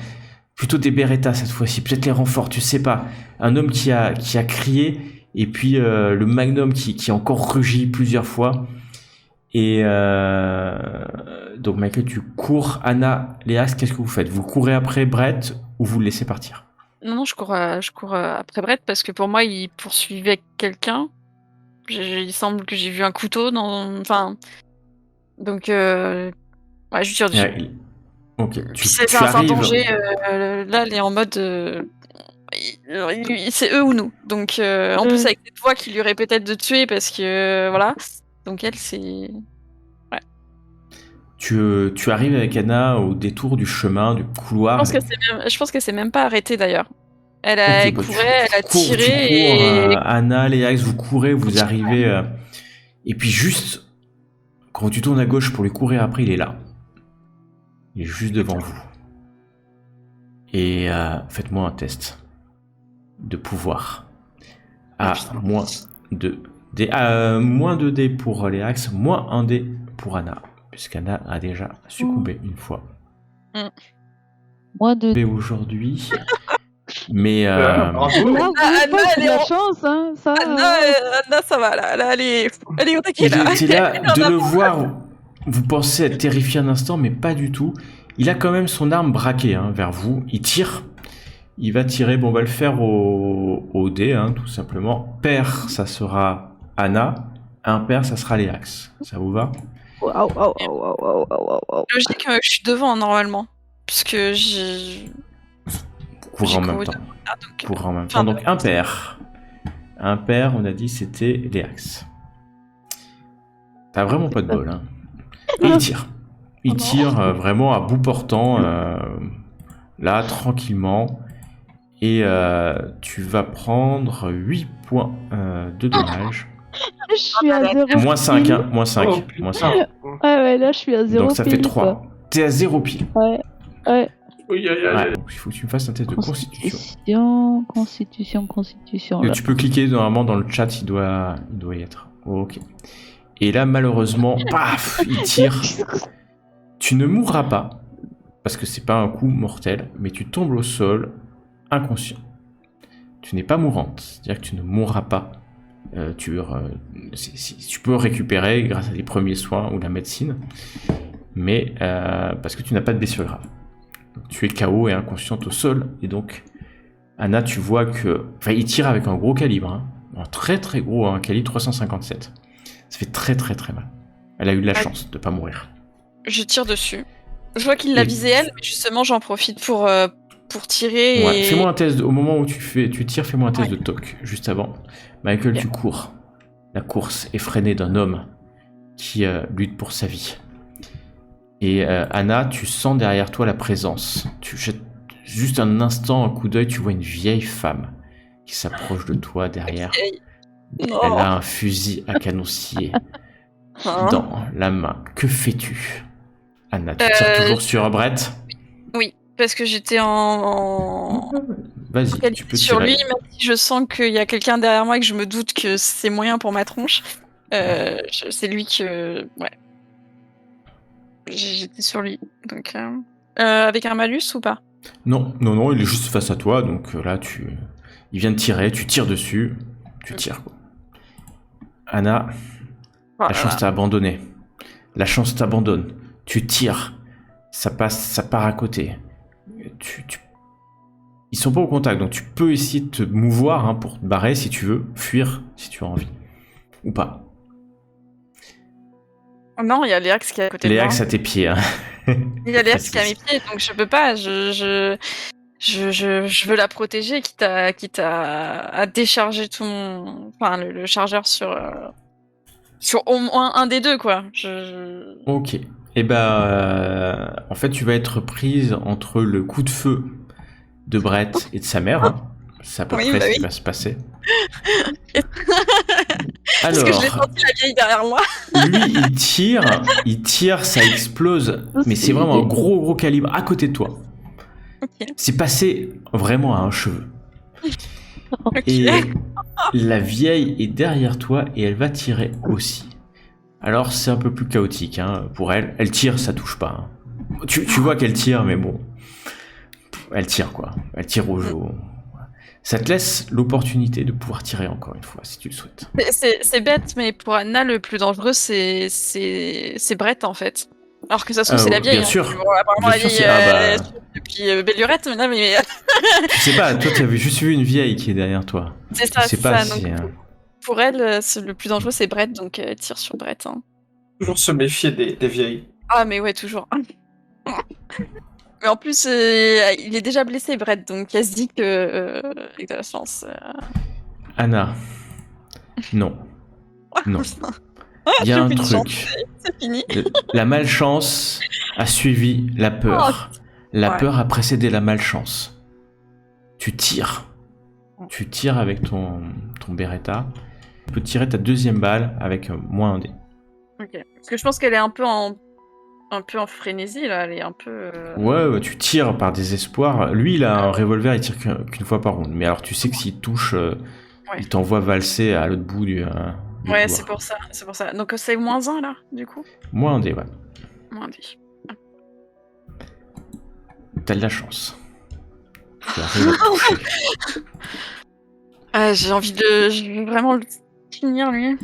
A: Plutôt des Beretta cette fois-ci, peut-être les renforts, tu sais pas. Un homme qui a crié, et puis le Magnum qui a encore rugi plusieurs fois. Et donc Michael, tu cours. Anna, Léax, qu'est-ce que vous faites? Vous courez après Brett ou vous le laissez partir?
D: Non, je cours après Brett parce que pour moi, il poursuivait quelqu'un. Il semble que j'ai vu un couteau enfin... Donc, je tire dessus.
A: Ok.
D: Puis c'est un danger. Là, elle est en mode... c'est eux ou nous. Donc, en plus, avec cette voix qui lui répétait de tuer parce que... voilà. Donc, elle, c'est... Ouais.
A: Tu arrives avec Anna au détour du chemin, du couloir.
D: Je pense que c'est même pas arrêté, d'ailleurs. Elle courait, elle a tiré.
A: Et... Anna, Léax, vous courez, vous arrivez... Et puis juste... Quand tu tournes à gauche pour lui courir après, il est là. Il est juste devant vous. Et faites-moi un test de pouvoir. Moins 2 dés pour Léax, moins 1 dé pour Anna. Puisqu'Anna a déjà succombé une fois.
B: Moins 2
A: dés aujourd'hui. Mais
B: Anna, elle a la chance, hein, ça.
D: Anna, ça va là, elle est au taquet là.
A: Il était là de le voir. Vous pensez être terrifié un instant, mais pas du tout. Il a quand même son arme braquée vers vous. Il tire. Il va tirer. Bon, on va le faire au dé, tout simplement. Pair, ça sera Anna. Impair, ça sera Léax. Ça vous va?
D: Logique, je suis devant normalement, puisque
A: Courant en même temps. Donc impair. Impair, on a dit c'était Léax. T'as vraiment pas de bol. Et il tire. Il tire vraiment à bout portant, là, tranquillement. Et tu vas prendre 8 points de dommages.
B: Je suis à 0.
A: Moins 5, moins 5.
B: Ouais, là, je suis à 0
A: donc ça
B: pile,
A: fait 3.
B: Quoi.
A: T'es à 0 pile.
B: Ouais.
C: Oui,
A: donc il faut que tu me fasses un test de constitution.
B: Constitution.
A: Tu peux cliquer normalement dans le chat, il doit y être. Ok. Et là, malheureusement, paf, il tire. Tu ne mourras pas, parce que c'est pas un coup mortel, mais tu tombes au sol, inconscient. Tu n'es pas mourante, c'est-à-dire que tu ne mourras pas. Tu peux récupérer grâce à des premiers soins ou la médecine, mais parce que tu n'as pas de blessure grave. Donc, tu es KO et inconsciente au sol, et donc Anna, tu vois que... Enfin, il tire avec un gros calibre, un très très gros, un calibre 357. Ça fait très très très mal. Elle a eu de la chance de pas mourir.
D: Je tire dessus. Je vois qu'il l'a visé elle, mais justement j'en profite pour tirer.
A: Ouais, fais-moi un test, au moment où tu tires, fais-moi un test de toc, juste avant. Michael, tu cours. La course effrénée d'un homme qui lutte pour sa vie. Et Anna, tu sens derrière toi la présence. Tu jettes juste un instant, un coup d'œil, tu vois une vieille femme qui s'approche de toi derrière. Elle a un fusil à canon scié dans la main. Que fais-tu, Anna? Tu tires toujours sur Brett?
D: Oui, parce que j'étais en...
A: Vas-y, tu peux
D: sur
A: tirer.
D: lui, même si je sens qu'il y a quelqu'un derrière moi et que je me doute que c'est moyen pour ma tronche. C'est lui que... Ouais. J'étais sur lui. Donc, avec un malus ou pas?
A: Non, il est juste face à toi, donc là, il vient de tirer, tu tires dessus, tu tires, quoi. Anna, la chance t'a abandonné. La chance t'abandonne. Tu tires, ça part à côté. Ils sont pas au contact, donc tu peux essayer de te mouvoir pour te barrer si tu veux, fuir si tu as envie. Ou pas.
D: Non, il y a Léax qui est à côté de moi.
A: Léax à tes pieds. Hein.
D: Il y a Léax qui est à mes pieds, donc je peux pas. Je veux la protéger, quitte à décharger tout mon... Enfin, le chargeur sur au moins un des deux, quoi.
A: Ok. Et en fait, tu vas être prise entre le coup de feu de Brett et de sa mère. Hein. C'est à peu près ce qui va se passer.
D: Parce que je l'ai senti la vieille derrière moi.
A: Lui, il tire, ça explose, mais c'est vraiment un gros calibre à côté de toi.
D: Okay.
A: C'est passé vraiment à un cheveu.
D: Okay.
A: Et la vieille est derrière toi et elle va tirer aussi. Alors c'est un peu plus chaotique pour elle. Elle tire, ça touche pas. Hein. Tu vois qu'elle tire, mais bon. Elle tire quoi. Elle tire au jeu. Ça te laisse l'opportunité de pouvoir tirer encore une fois si tu le souhaites.
D: C'est bête, mais pour Anna, le plus dangereux, c'est Brett en fait. Alors que ça se trouve, c'est la vieille.
A: Bien sûr.
D: Bon, apparemment,
A: bien
D: la vieille, depuis Bellurette, mais là, mais.
A: Tu sais pas, toi, tu avais juste vu une vieille qui est derrière toi.
D: C'est ça, c'est
A: pas
D: ça.
A: Si,
D: donc, pour elle, le plus dangereux, c'est Brett, donc elle tire sur Brett. Hein.
C: Toujours se méfier des vieilles.
D: Ah, mais ouais, toujours. Mais en plus, il est déjà blessé, Brett, donc elle se dit que avec de la chance.
A: Anna, non. Non. Il y a un truc.
D: C'est fini.
A: La malchance a suivi la peur. La peur a précédé la malchance. Tu tires. Tu tires avec ton Beretta. Tu peux tirer ta deuxième balle avec moins un dé.
D: Ok. Parce que je pense qu'elle est un peu en frénésie, là. Elle est un peu...
A: Ouais, tu tires par désespoir. Lui, il a un revolver, il tire qu'une fois par ronde. Mais alors, tu sais que s'il touche, il t'envoie valser à l'autre bout du
D: ouais,
A: couloir.
D: c'est pour ça. Donc c'est -1, là, du coup.
A: Moins un dé, ouais.
D: Moins un dé.
A: T'as de la chance. Tu arrives à toucher.
D: J'ai envie de... Je veux vraiment le finir, lui.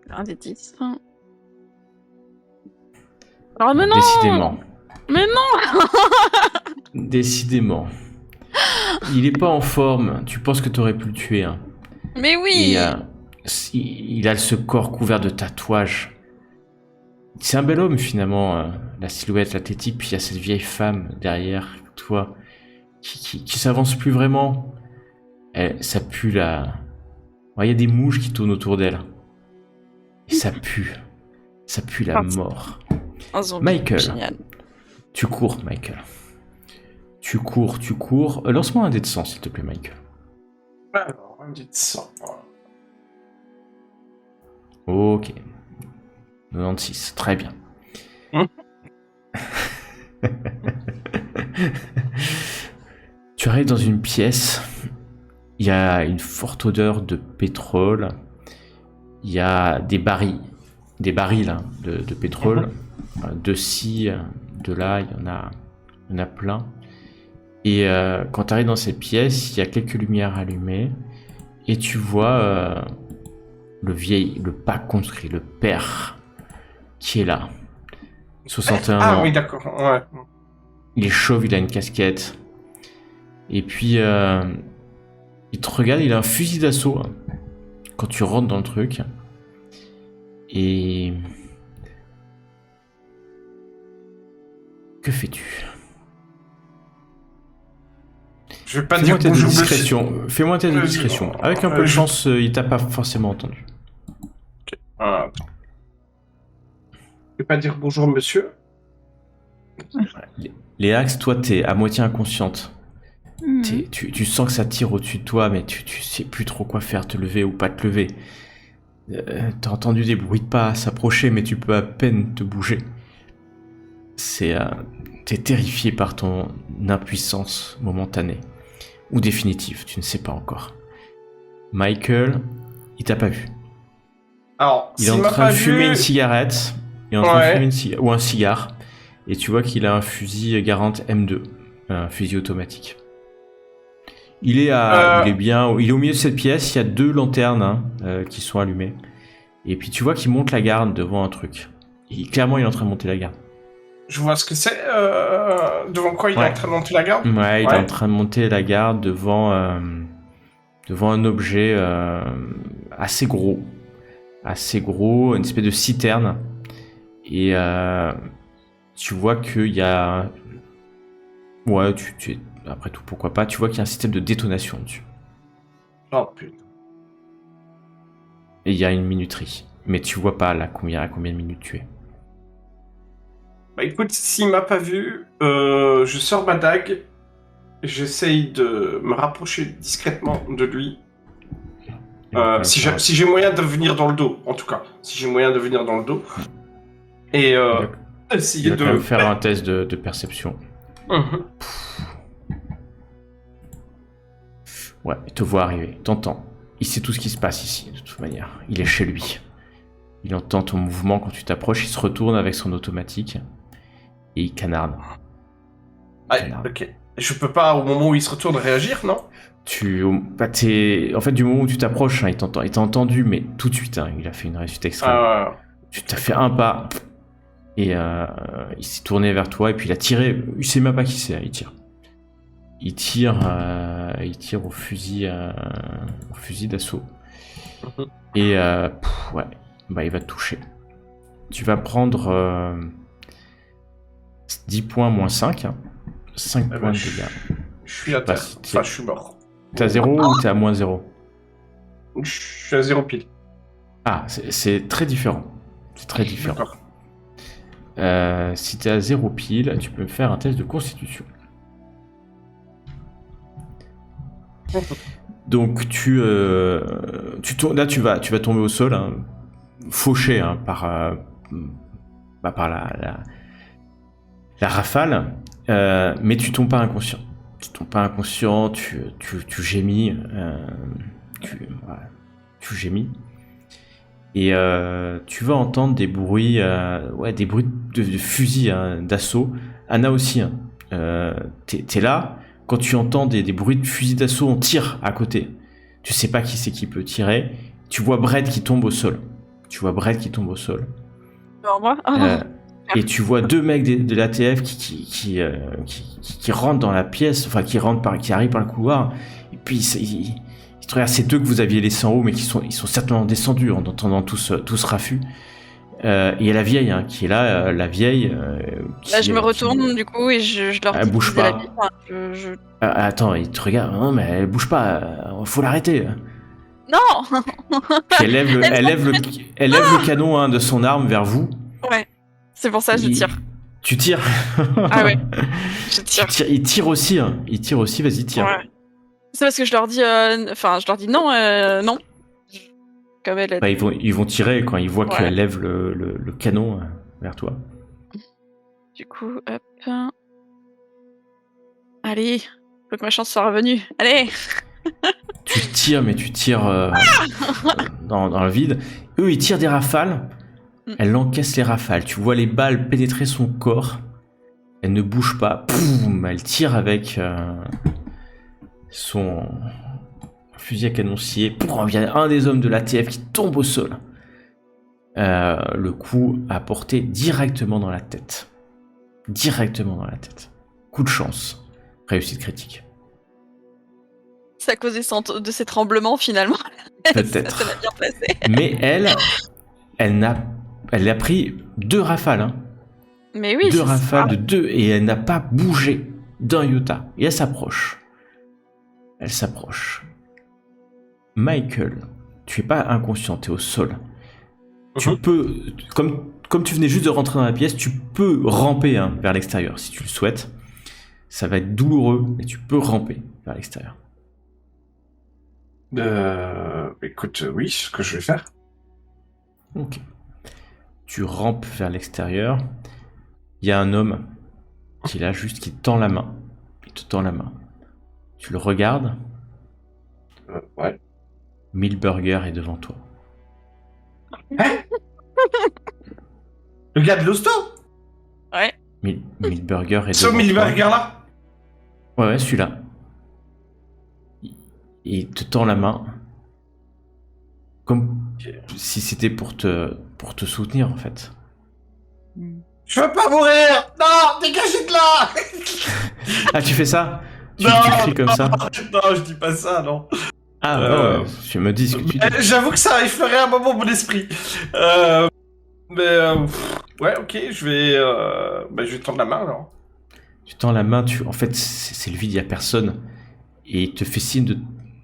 D: Un des 10. Alors, mais non!
A: Décidément.
D: Mais non!
A: Décidément. Il est pas en forme. Tu penses que t'aurais pu le tuer. Hein.
D: Mais oui!
A: Il a ce corps couvert de tatouages. C'est un bel homme finalement. La silhouette athlétique, puis il y a cette vieille femme derrière toi qui s'avance plus vraiment. Ça pue la... Il y a des mouches qui tournent autour d'elle. Et ça pue. Ça pue la mort.
D: Un zombie.
A: Michael.
D: Génial.
A: Tu cours, Michael. Tu cours. Lance-moi un dé de sang, s'il te plaît, Michael.
C: Alors, un dé de sang.
A: Ok. 96, très bien. Tu arrives dans une pièce. Il y a une forte odeur de pétrole. Il y a des barils de pétrole. De ci, de là, il y en a plein. Et quand tu arrives dans cette pièce, il y a quelques lumières allumées. Et tu vois le pas conscrit, le père, qui est là. 61 ans.
C: Ah oui, d'accord, ouais.
A: Il est chauve, il a une casquette. Et puis, il te regarde, il a un fusil d'assaut quand tu rentres dans le truc. Et... Que fais-tu?
C: Je vais pas
A: Fais-moi
C: dire
A: un test de
C: bonjour,
A: discrétion. Fais-moi un test de discrétion. Avec un peu de chance, il t'a pas forcément entendu.
C: Okay. Je vais pas dire bonjour, monsieur.
A: Léax, toi, t'es à moitié inconsciente. Tu sens que ça tire au-dessus de toi, mais tu sais plus trop quoi faire, te lever ou pas te lever. T'as entendu des bruits de pas s'approcher, mais tu peux à peine te bouger. T'es terrifié par ton impuissance momentanée. Ou définitive, tu ne sais pas encore. Michael, il t'a pas vu.
C: Alors,
A: Il est en train de fumer une cigarette. Il est en train de fumer ou un cigare. Et tu vois qu'il a un fusil Garand M2. Un fusil automatique. Il est au milieu de cette pièce. Il y a 2 lanternes qui sont allumées. Et puis tu vois qu'il monte la garde devant un truc. Clairement, il est en train de monter la garde.
C: Je vois ce que c'est. Devant quoi il est en train de monter la garde?
A: Ouais, il est en train de monter la garde devant un objet assez gros, une espèce de citerne. Et tu vois qu'il y a... Ouais, après tout, pourquoi pas. Tu vois qu'il y a un système de détonation dessus.
C: Oh putain.
A: Et il y a une minuterie. Mais tu vois pas là à combien de minutes tu es.
C: Bah écoute, s'il m'a pas vu, je sors ma dague, j'essaye de me rapprocher discrètement de lui. Si j'ai moyen de venir dans le dos, en tout cas. Si j'ai moyen de venir dans le dos. Et essayer
A: de... Il faire un test de perception. Ouais, il te voit arriver, t'entends. Il sait tout ce qui se passe ici, de toute manière. Il est chez lui. Il entend ton mouvement quand tu t'approches, il se retourne avec son automatique. Et il canarde.
C: Ok. Je peux pas, au moment où il se retourne, réagir, non?
A: En fait, du moment où tu t'approches, il t'a entendu, mais tout de suite, il a fait une réussite extrême. Tu t'as fait un pas, et il s'est tourné vers toi, et puis il a tiré. Il sait même pas qui c'est, il tire. Il tire au fusil d'assaut. Et il va te toucher. Tu vas prendre 10 points moins 5. 5 points de dégâts.
C: Je suis à terre. Je suis mort.
A: T'es à 0 ou t'es à moins 0?
C: Je suis à 0 pile.
A: Ah, c'est très différent. C'est très différent. Si t'es à 0 pile, tu peux me faire un test de constitution. Donc là tu vas tomber au sol, fauché par la rafale, mais tu tombes pas inconscient. Tu gémis, tu gémis, et tu vas entendre des bruits de fusil d'assaut. Anna aussi, t'es là. Quand tu entends des bruits de fusil d'assaut, on tire à côté. Tu sais pas qui c'est qui peut tirer. Tu vois Brett qui tombe au sol.
D: Alors moi
A: Et tu vois 2 mecs de l'ATF qui rentrent dans la pièce, enfin qui arrivent par le couloir. Et puis ils te regardent, c'est 2 que vous aviez laissés en haut, mais ils sont certainement descendus en entendant tout ce raffut. Et il y a la vieille qui est là, la vieille.
D: Là, je me retourne du coup et je leur dis.
A: Elle bouge pas. Attends, il te regarde. Non, mais elle bouge pas. Faut l'arrêter.
D: Non.
A: Elle lève le canon de son arme vers vous.
D: Ouais. C'est pour ça que je tire.
A: Tu tires.
D: Ah ouais. Je tire.
A: Il tire aussi. Vas-y, tire.
D: Ouais. C'est parce que je leur dis. Non. Comme elle.
A: Ils vont tirer quand ils voient qu'elle lève le canon vers toi.
D: Du coup, hop. Allez, faut que ma chance soit revenue. Allez.
A: Tu tires, mais tu tires dans le vide. Eux, ils tirent des rafales. Elle encaisse les rafales. Tu vois les balles pénétrer son corps. Elle ne bouge pas. Poum, elle tire avec son fusil à canoncier. Il y a un des hommes de l'ATF qui tombe au sol. Le coup a porté directement dans la tête. Coup de chance. Réussite critique.
D: C'est à cause de ces tremblements finalement.
A: Peut-être.
D: Ça l'a bien passé.
A: Mais elle a pris 2 rafales.
D: Mais oui,
A: 2 rafales de 2 et elle n'a pas bougé d'un iota. Et elle s'approche. Michael, tu es pas inconscient, tu es au sol. Tu peux, comme tu venais juste de rentrer dans la pièce, tu peux ramper vers l'extérieur si tu le souhaites. Ça va être douloureux, mais tu peux ramper vers l'extérieur.
C: Écoute, oui, ce que je vais faire.
A: Ok. Tu rampes vers l'extérieur. Il y a un homme qui est là juste, qui te tend la main. Il te tend la main. Tu le regardes.
C: Ouais.
A: Milburger est devant toi.
C: Le gars de l'hosto?
D: Ouais.
A: Milburger est
C: Ce
A: devant toi.
C: Milburger là?
A: Ouais, celui-là. Il te tend la main. Comme si c'était pour te soutenir, en fait.
C: Je veux pas mourir! Non, dégagez de là!
A: Ah, tu fais ça? Tu cries comme ça?
C: Non, je dis pas ça, non.
A: Ah, non, tu me dis ce que tu dis.
C: J'avoue que ça a effleuré un moment mon esprit. Ouais, ok, je vais tendre la main, alors.
A: Tu tends la main, en fait, c'est le vide, il n'y a personne. Et il te fait signe de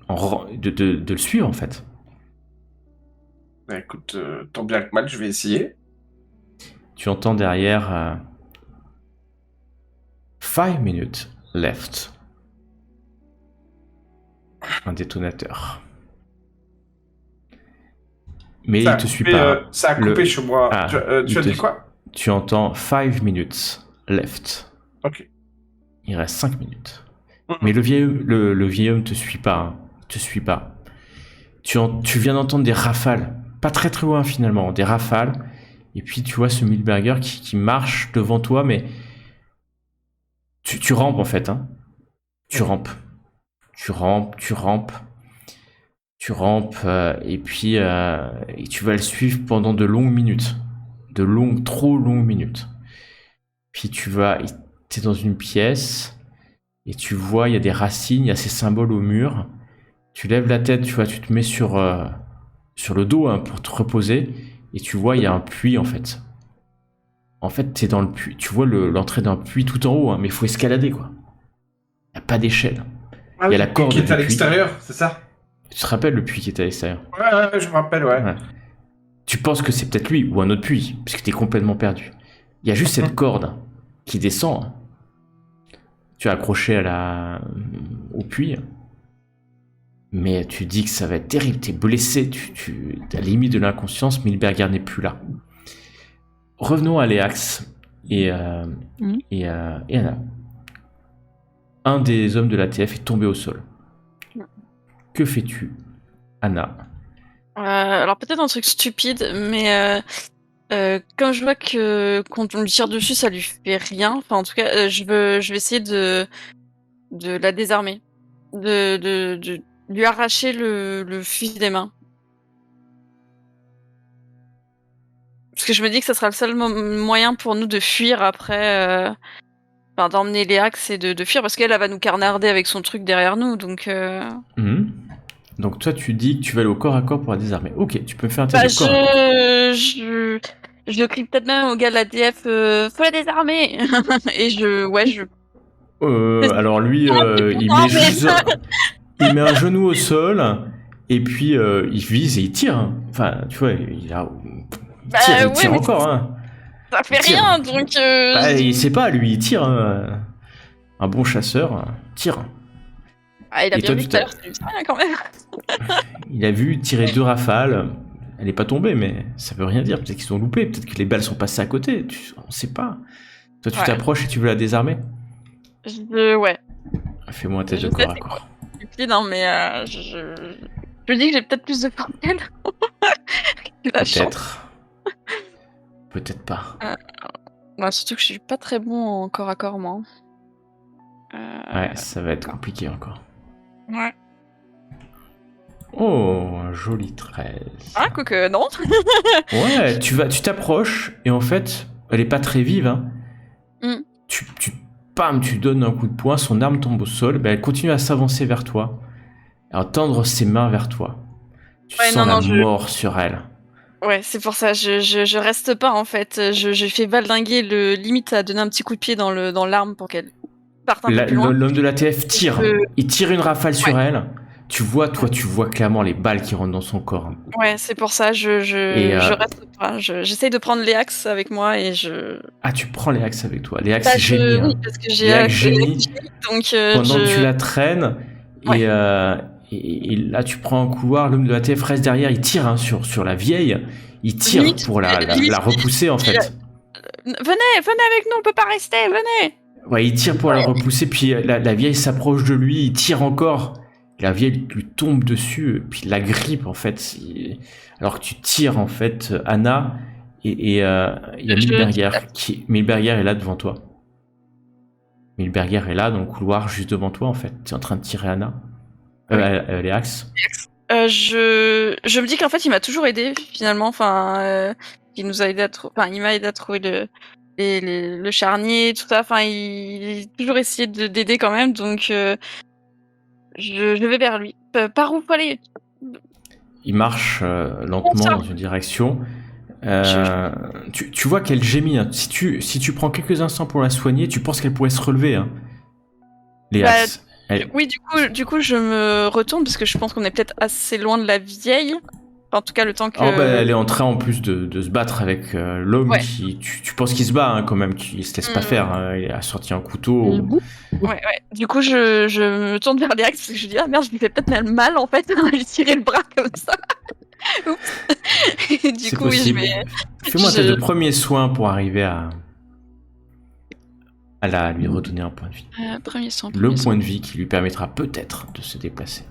A: le suivre, en fait.
C: Bah écoute, tant bien que mal, je vais essayer.
A: Tu entends derrière 5 minutes left. Un détonateur. Mais il te suit pas.
C: Ça a coupé chez moi.
A: Ah,
C: tu as dit quoi?
A: Tu entends 5 minutes left.
C: Ok.
A: Il reste 5 minutes. Mais le vieil homme te suit pas. Hein. Te suit pas. Tu viens d'entendre des rafales. Pas très très loin finalement. Des rafales. Et puis tu vois ce Milburger qui marche devant toi, mais tu rampes en fait. Hein. Tu rampes. Et puis et tu vas le suivre pendant de longues minutes. Trop longues minutes. Puis t'es dans une pièce et tu vois, il y a des racines, il y a ces symboles au mur. Tu lèves la tête, tu te mets sur le dos hein, pour te reposer et tu vois, il y a un puits en fait. En fait, t'es dans le puits. Tu vois l'entrée d'un puits tout en haut, hein, mais il faut escalader quoi. Il n'y a pas d'échelle.
C: Ah,
A: il y a la corde
C: qui est à l'extérieur, c'est ça?
A: Tu te rappelles le puits qui était à l'extérieur?
C: Ouais, je me rappelle, ouais.
A: Tu penses que c'est peut-être lui ou un autre puits, parce que t'es complètement perdu. Il y a juste cette corde qui descend. Tu es accroché au puits. Mais tu dis que ça va être terrible, t'es blessé, t'es à la limite de l'inconscience, Milburger n'est plus là. Revenons à Léax et Anna. Un des hommes de l'ATF est tombé au sol. Que fais-tu, Anna?
D: Alors peut-être un truc stupide, mais quand je vois que quand on lui tire dessus, ça lui fait rien. Enfin, en tout cas, je vais essayer de la désarmer, de lui arracher le fusil des mains. Parce que je me dis que ça sera le seul moyen pour nous de fuir après. Enfin, d'emmener Léax et de fuir, parce qu'elle va nous carnarder avec son truc derrière nous, donc...
A: Donc toi, tu dis que tu vas aller au corps à corps pour la désarmer. Ok, tu peux me faire un test de corps à corps.
D: Je crie peut-être même au gars de la DF, faut la désarmer. Et
A: alors lui, il met un genou au sol, et puis il vise et il tire. Hein. Enfin, tu vois, il tire encore. Hein.
D: Ça fait rien, donc...
A: il sait pas, lui, il tire. Hein. Un bon chasseur tire.
D: Ah, il a bien vu tout à l'heure, c'est rien quand même.
A: Il a vu tirer 2 rafales. Elle n'est pas tombée, mais ça veut rien dire. Peut-être qu'ils sont loupés, peut-être que les balles sont passées à côté. On sait pas. Toi, tu t'approches et tu veux la désarmer?
D: Ouais.
A: Fais-moi un test de corps à corps.
D: Non, mais je dis que j'ai peut-être plus de force qu'elle.
A: Peut-être. Peut-être pas.
D: Surtout que je suis pas très bon en corps à corps, moi.
A: Ouais, ça va être compliqué encore.
D: Ouais.
A: Oh, un joli 13.
D: Ah, quoique, non.
A: Ouais, tu t'approches, et en fait, elle est pas très vive, hein. Tu donnes un coup de poing, son arme tombe au sol, elle continue à s'avancer vers toi, à tendre ses mains vers toi. Tu sens la mort sur elle.
D: Ouais, c'est pour ça, je reste pas, en fait. Je fais valdinguer limite à donner un petit coup de pied dans l'arme pour qu'elle parte un peu plus loin.
A: L'homme de l'ATF tire. Il tire une rafale sur elle. Tu vois clairement les balles qui rentrent dans son corps.
D: Ouais, c'est pour ça, je reste pas. J'essaye de prendre Léax avec moi et je...
A: Ah, tu prends Léax avec toi. Léax génie.
D: Oui, parce que j'ai
A: Léax génie.
D: Donc,
A: pendant que tu la traînes, et là tu prends un couloir, l'homme de l'ATF reste derrière, il tire sur la vieille. Il tire pour la repousser en fait.
D: Venez avec nous, on peut pas rester, venez.
A: Ouais, il tire pour la repousser, puis la vieille s'approche de lui, il tire encore. La vieille lui tombe dessus, puis la grippe en fait. Alors que tu tires en fait Anna et il y a Milberger Milberger est là devant toi. Milberger est là dans le couloir juste devant toi en fait. Tu es en train de tirer Anna. Léax.
D: Je me dis qu'en fait il m'a toujours aidé finalement. Enfin, il nous a aidé il m'a aidé à trouver le charnier, tout ça. Enfin, il a toujours essayé d'aider quand même. Donc je vais vers lui. Par où faut aller?
A: Il marche lentement dans une direction. Tu vois qu'elle gémit. Hein. Si tu prends quelques instants pour la soigner, tu penses qu'elle pourrait se relever. Hein. Léax.
D: Oui, du coup, je me retourne parce que je pense qu'on est peut-être assez loin de la vieille. Enfin, en tout cas, le temps que.
A: Elle est en train en plus de se battre avec l'homme qui. Tu penses qu'il se bat hein, quand même, qu'il se laisse pas faire. Hein. Il a sorti un couteau.
D: Ouais. Du coup, je me tourne vers Léax parce que je dis ah merde, je lui fais peut-être mal en fait. Lui tirer le bras comme ça. Et du coup,
A: possible.
D: Oui, je vais.
A: Fais-moi un test de premier soin pour arriver à lui redonner un point de vie.
D: Premier soin.
A: Le point de vie qui lui permettra peut-être de se déplacer.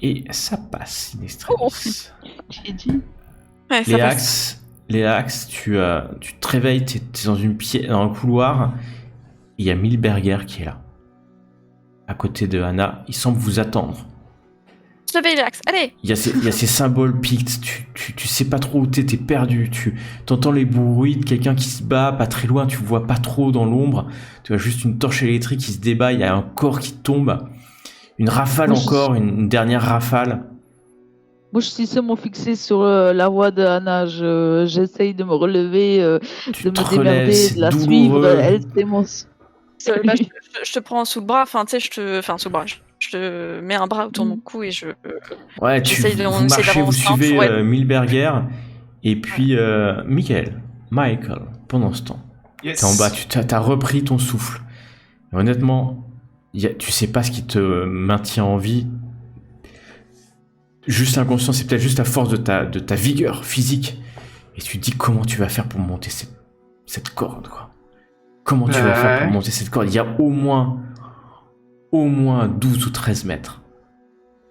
A: Et ça passe, in extremis.
B: J'ai dit.
D: Ouais,
A: Léax, tu te réveilles, t'es dans un couloir. Il y a Milberger qui est là. À côté de Anna, il semble vous attendre.
D: Je vais Léax, allez.
A: Il y a ces symboles pictes, tu sais pas trop où t'es perdu, tu entends les bruits de quelqu'un qui se bat pas très loin, tu vois pas trop dans l'ombre, tu vois juste une torche électrique qui se débat, il y a un corps qui tombe, une rafale encore, une dernière rafale.
B: Moi je suis seulement fixée sur la voix de Anna, j'essaye de me relever, de me démerder, de la suivre, elle c'est mon...
D: Je te prends sous le bras, sous le bras. Je te mets un bras autour de mon cou et je.
A: Ouais, vous marchez, vous suivez Milberger et puis Michael, pendant ce temps.
C: Yes.
A: T'es en bas, t'as repris ton souffle. Et honnêtement, tu sais pas ce qui te maintient en vie. Juste l'inconscient, c'est peut-être juste à force de ta vigueur physique. Et tu te dis comment tu vas faire pour monter cette corde, quoi. Comment tu vas faire pour monter cette corde? Il y a au moins 12 ou 13 mètres.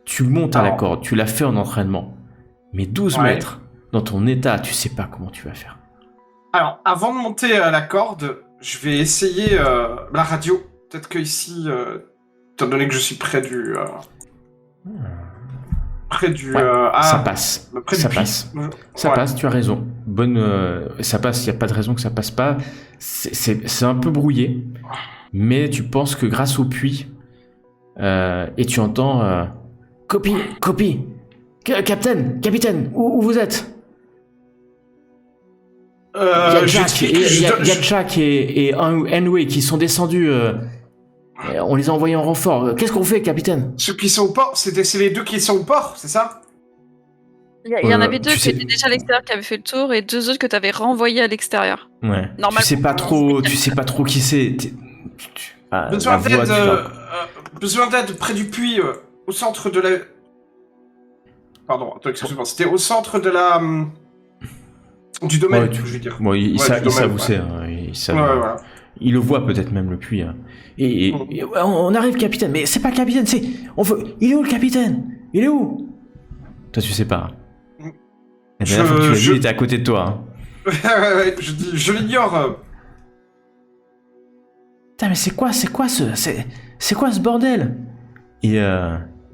A: Tu montes à la corde, tu l'as fait en entraînement. Mais 12 mètres, dans ton état, tu sais pas comment tu vas faire.
C: Alors, avant de monter à la corde, je vais essayer la radio. Peut-être que ici, étant donné que je suis près du...
A: ça passe. Ça passe, tu as raison. Ça passe, il n'y a pas de raison que ça passe pas. C'est un peu brouillé. Mais tu penses que grâce au puits, et tu entends copie, capitaine, où vous êtes? Il y a Jack et Henry qui sont descendus. On les a envoyés en renfort. Qu'est-ce qu'on fait, capitaine?
C: Ceux qui sont au port, c'est les deux qui sont au port, c'est ça?
D: Il y en avait deux qui étaient déjà à l'extérieur, qui avaient fait le tour, et deux autres que tu avais renvoyés à l'extérieur.
A: Ouais. Normalement, tu sais pas trop qui c'est.
C: Besoin d'aide près du puits, au centre de la... Pardon, attends, excuse-moi. C'était au centre de la... du domaine, je veux dire.
A: Bon, ils savent où c'est. Voilà. Ils le voient peut-être même, le puits. Hein. Et on arrive, capitaine. Mais c'est pas le capitaine, c'est... Il est où, le capitaine? Il est où? Toi, tu sais pas. La dernière fois que tu l'as vu, il était à côté de toi. Hein.
C: Je l'ignore.
A: Putain, mais c'est quoi ce bordel? Et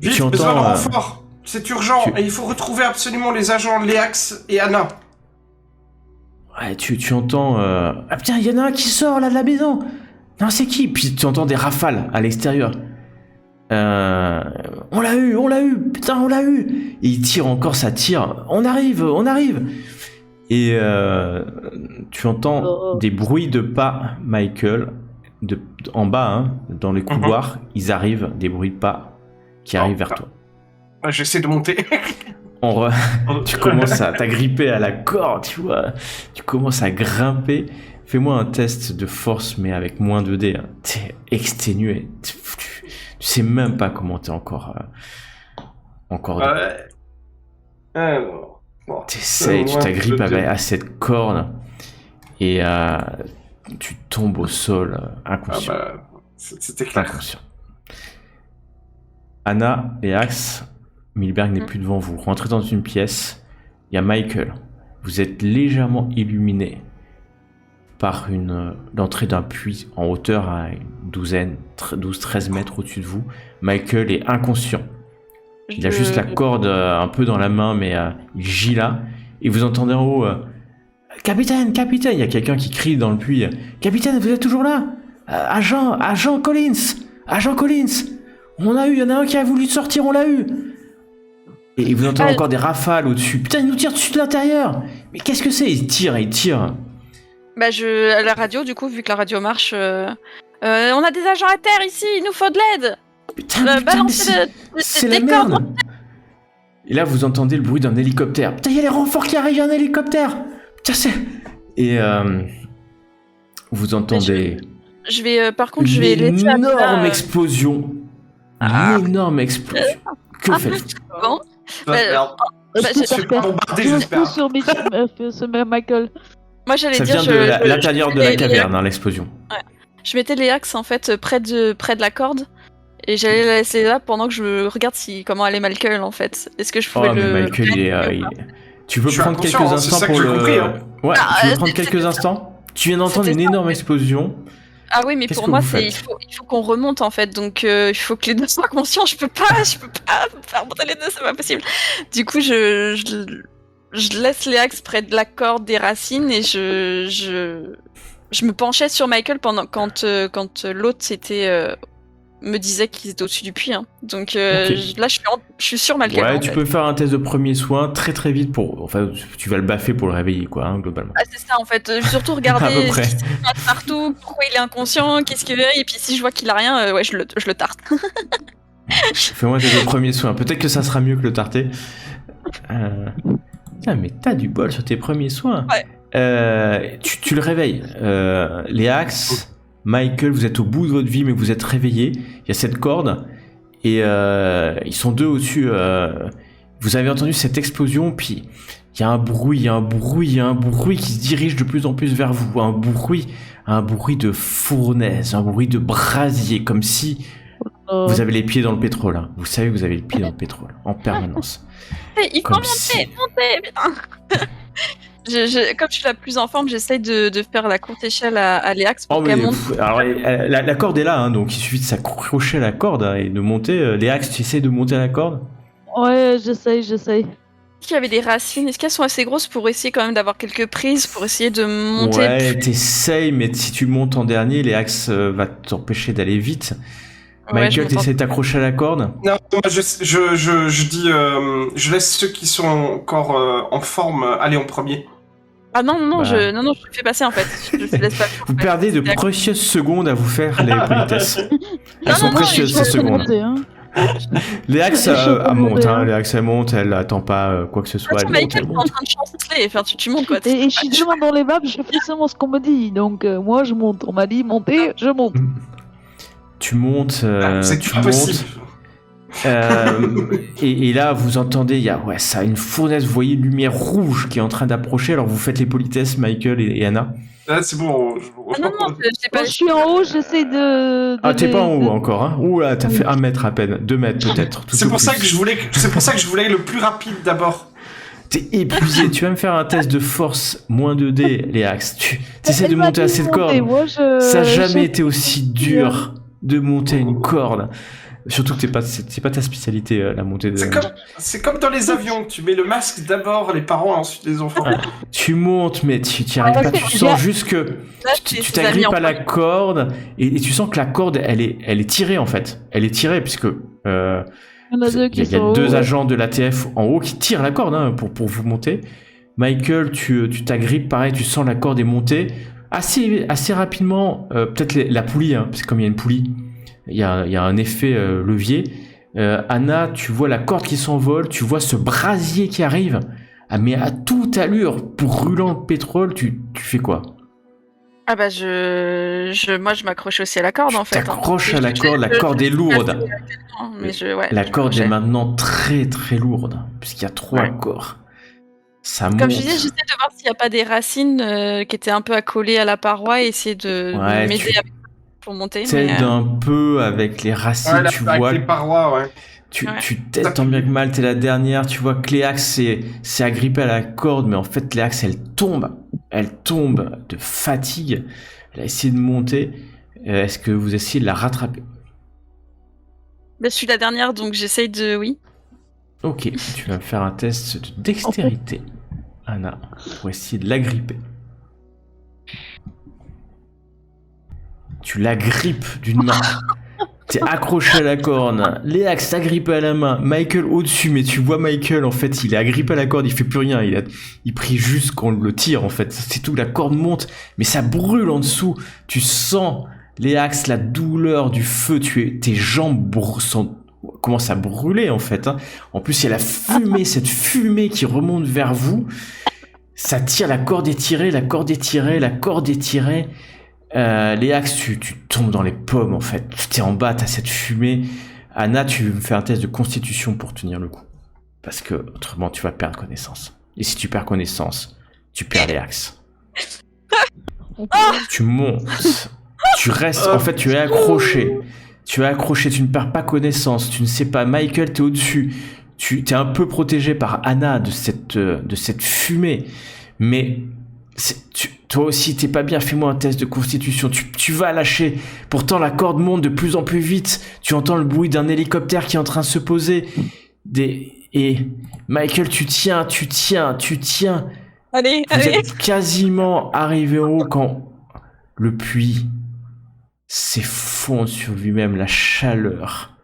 C: vite,
A: tu entends...
C: besoin de renfort. C'est urgent. Et il faut retrouver absolument les agents Léax et Anna.
A: Ouais, tu entends... Ah putain, il y en a un qui sort là de la maison. Non, c'est qui? Puis tu entends des rafales à l'extérieur. On l'a eu, putain, on l'a eu. Et il tire encore, ça tire. On arrive. Et tu entends des bruits de pas, Michael, en bas, hein, dans les couloirs. Ils arrivent, des bruits de pas qui arrivent vers toi.
C: J'essaie de monter.
A: Tu commences à t'agripper à la corde, tu vois. Tu commences à grimper. Fais-moi un test de force, mais avec moins de dés. Hein. T'es exténué. Tu sais même pas comment t'es encore. T'essayes, tu t'agrippes à cette corde et tu tombes au sol inconscient.
C: C'était clair.
A: Inconscient. Anna et Axe, Milberg n'est plus devant vous. Rentrez dans une pièce, il y a Michael. Vous êtes légèrement illuminé par l'entrée d'un puits en hauteur à une 12-13 mètres au-dessus de vous. Michael est inconscient. Il a juste la corde un peu dans la main, mais il gît là. Et vous entendez en haut Capitaine, capitaine. Il y a quelqu'un qui crie dans le puits. Capitaine, vous êtes toujours là? Agent Collins. Agent Collins. Il y en a un qui a voulu sortir, on l'a eu. Et vous entendez encore des rafales au-dessus. Putain, il nous tire dessus de l'intérieur. Mais qu'est-ce que c'est? Il tire.
D: Bah, à la radio, du coup, vu que la radio marche, on a des agents à terre ici, il nous faut de l'aide.
A: Putain, c'est la merde. Et là, vous entendez le bruit d'un hélicoptère. Putain, il y a les renforts qui arrivent, il y a un hélicoptère. Putain, c'est... Et vous entendez...
D: Je vais, par contre, je vais laisser...
A: Une énorme explosion. Une énorme explosion. Que faites-vous?
D: Bon.
C: Je vais pas bombarder, j'espère.
B: sur Michael.
D: Moi, j'allais
A: Ça
D: dire...
A: vient de l'intérieur de la caverne, hein, l'explosion.
D: Ouais. Je mettais les axes, en fait, près de la corde. Et j'allais la laisser là pendant que je regarde comment allait Michael, en fait. Est-ce que je pouvais
A: mais Michael, tu veux prendre quelques instants pour le...
C: Compris, hein.
A: Ouais, tu veux prendre quelques instants? Tu viens d'entendre une énorme explosion.
D: Ah oui, mais pour moi, il faut qu'on remonte, en fait. Donc, il faut que les deux soient conscients. Je peux pas faire monter les deux, c'est pas possible. Du coup, je laisse les axes près de la corde des racines et je me penchais sur Michael quand l'autre me disait qu'ils étaient au-dessus du puits. Hein. Donc là, je suis sur Michael.
A: Ouais, tu peux faire un test de premier soin très très vite enfin, tu vas le baffer pour le réveiller, quoi, hein, globalement.
D: Ah, c'est ça, en fait. Surtout regarder ce qui se passe partout, pourquoi il est inconscient, qu'est-ce qu'il veut, et puis si je vois qu'il a rien, je le tarte.
A: Fais-moi un test de premier soin. Peut-être que ça sera mieux que le tarter. Putain, mais t'as du bol sur tes premiers soins.
D: Ouais.
A: Tu le réveilles. Les axes... Michael, vous êtes au bout de votre vie, mais vous êtes réveillé. Il y a cette corde et ils sont deux au-dessus. Vous avez entendu cette explosion, puis il y a un bruit qui se dirige de plus en plus vers vous. Un bruit de fournaise, un bruit de brasier, comme si vous avez les pieds dans le pétrole. Hein. Vous savez que vous avez les pieds dans le pétrole en permanence.
D: Il faut monter, putain. Comme je suis la plus en forme, j'essaye de faire la courte échelle à Léax pour qu'elle monte.
A: Alors, la corde est là, hein, donc il suffit de s'accrocher à la corde et de monter. Léax, tu essaies de monter à la corde?
B: Ouais, j'essaye.
D: Est-ce qu'il y avait des racines? Est-ce qu'elles sont assez grosses pour essayer quand même d'avoir quelques prises, pour essayer de monter?
A: Ouais, t'essayes, mais si tu montes en dernier, Léax va t'empêcher d'aller vite. Michael, t'essaies de t'accrocher à la corde?
C: Non, moi je dis, je laisse ceux qui sont encore en forme aller en premier.
D: Ah non, je le fais passer en fait. Je laisse pas.
A: Vous perdez de précieuses secondes à vous faire les politesses. Elles sont précieuses ces secondes. Léax monte, hein, Léax elle monte, elle attend pas quoi que ce soit.
D: Michael est en train de chanceler, enfin tu montes quoi.
B: Et je suis devant dans les maps, je fais seulement ce qu'on me dit, donc moi je monte. On m'a dit monter, je monte.
A: Tu montes,
C: c'est pas possible.
A: Et là, vous entendez, il y a une fournaise, vous voyez une lumière rouge qui est en train d'approcher, alors vous faites les politesses, Michael et Anna.
C: Ah, c'est bon.
D: Non,
B: je suis en haut, j'essaie de
A: t'es pas en haut encore, hein. Ouh là, t'as fait 1 mètre à peine, 2 mètres peut-être.
C: C'est pour ça que je voulais le plus rapide d'abord.
A: T'es épuisé, tu vas me faire un test de force moins 2D, Léax. Tu essaies de monter à cette corde. Ça n'a jamais été aussi dur de monter une corde. Surtout que c'est pas ta spécialité, la montée de...
C: C'est comme dans les avions, tu mets le masque d'abord, les parents, ensuite les enfants.
A: Tu montes, mais tu n'y arrives pas, tu sens juste que tu t'agrippes à la corde, et tu sens que la corde, elle est tirée en fait. Elle est tirée, puisque il y a 2 agents de l'ATF en haut qui tirent la corde hein, pour vous monter. Michael, tu t'agrippes, pareil, tu sens la corde est montée. Assez rapidement, peut-être la poulie, hein, parce que comme il y a une poulie, il y a un effet levier. Anna, tu vois la corde qui s'envole, tu vois ce brasier qui arrive, mais à toute allure, brûlant le pétrole, tu fais quoi?
D: Ah bah moi je m'accroche aussi à la corde en fait.
A: T'accroches à la corde, la corde est lourde. La corde est maintenant très très lourde, puisqu'il y a 3 corps. Ça monte.
D: Comme je disais, j'essaie de voir s'il n'y a pas des racines qui étaient un peu accolées à la paroi et essayer de m'aider avec. pour monter.
A: T'aides un peu avec les racines, tu
C: avec
A: vois.
C: les parois, ouais.
A: Tu t'aides tant bien que mal, t'es la dernière, tu vois Cléax c'est agrippé à la corde, mais en fait Cléax elle tombe de fatigue, elle a essayé de monter, est-ce que vous essayez de la rattraper?
D: Je suis la dernière, donc j'essaye de... Oui.
A: Ok, tu vas me faire un test de dextérité, Anna, pour essayer de l'agripper. Tu l'agrippes d'une main. T'es accroché à la corde, Léax s'agrippe à la main, Michael au-dessus, mais tu vois Michael, en fait, il est agrippé à la corde, il fait plus rien, il prie juste qu'on le tire, en fait, c'est tout, la corde monte, mais ça brûle en dessous, tu sens, Léax, la douleur du feu, tes jambes commencent à brûler, en fait, hein. En plus, il y a la fumée, cette fumée qui remonte vers vous, ça tire, la corde est tirée, Léax, tu tombes dans les pommes en fait. T'es en bas, t'as cette fumée. Anna, tu me fais un test de constitution pour tenir le coup. Parce que autrement, tu vas perdre connaissance. Et si tu perds connaissance, tu perds Léax. Tu montes. Tu restes. En fait, tu es accroché. Tu ne perds pas connaissance. Tu ne sais pas. Michael, t'es au-dessus. Tu t'es un peu protégé par Anna de cette fumée. Mais. Toi aussi, t'es pas bien, fais-moi un test de constitution. Tu vas lâcher. Pourtant, la corde monte de plus en plus vite. Tu entends le bruit d'un hélicoptère qui est en train de se poser. Et Michael, tu tiens.
D: Allez,
A: Vous êtes quasiment arrivé en haut quand le puits s'effondre sur lui-même. La chaleur,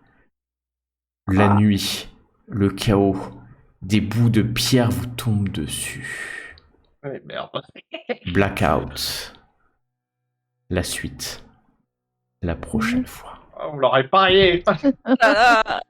A: la nuit, le chaos. Des bouts de pierre vous tombent dessus.
C: Merde.
A: Blackout. La suite. La prochaine fois.
C: On l'aurait parié.
D: voilà.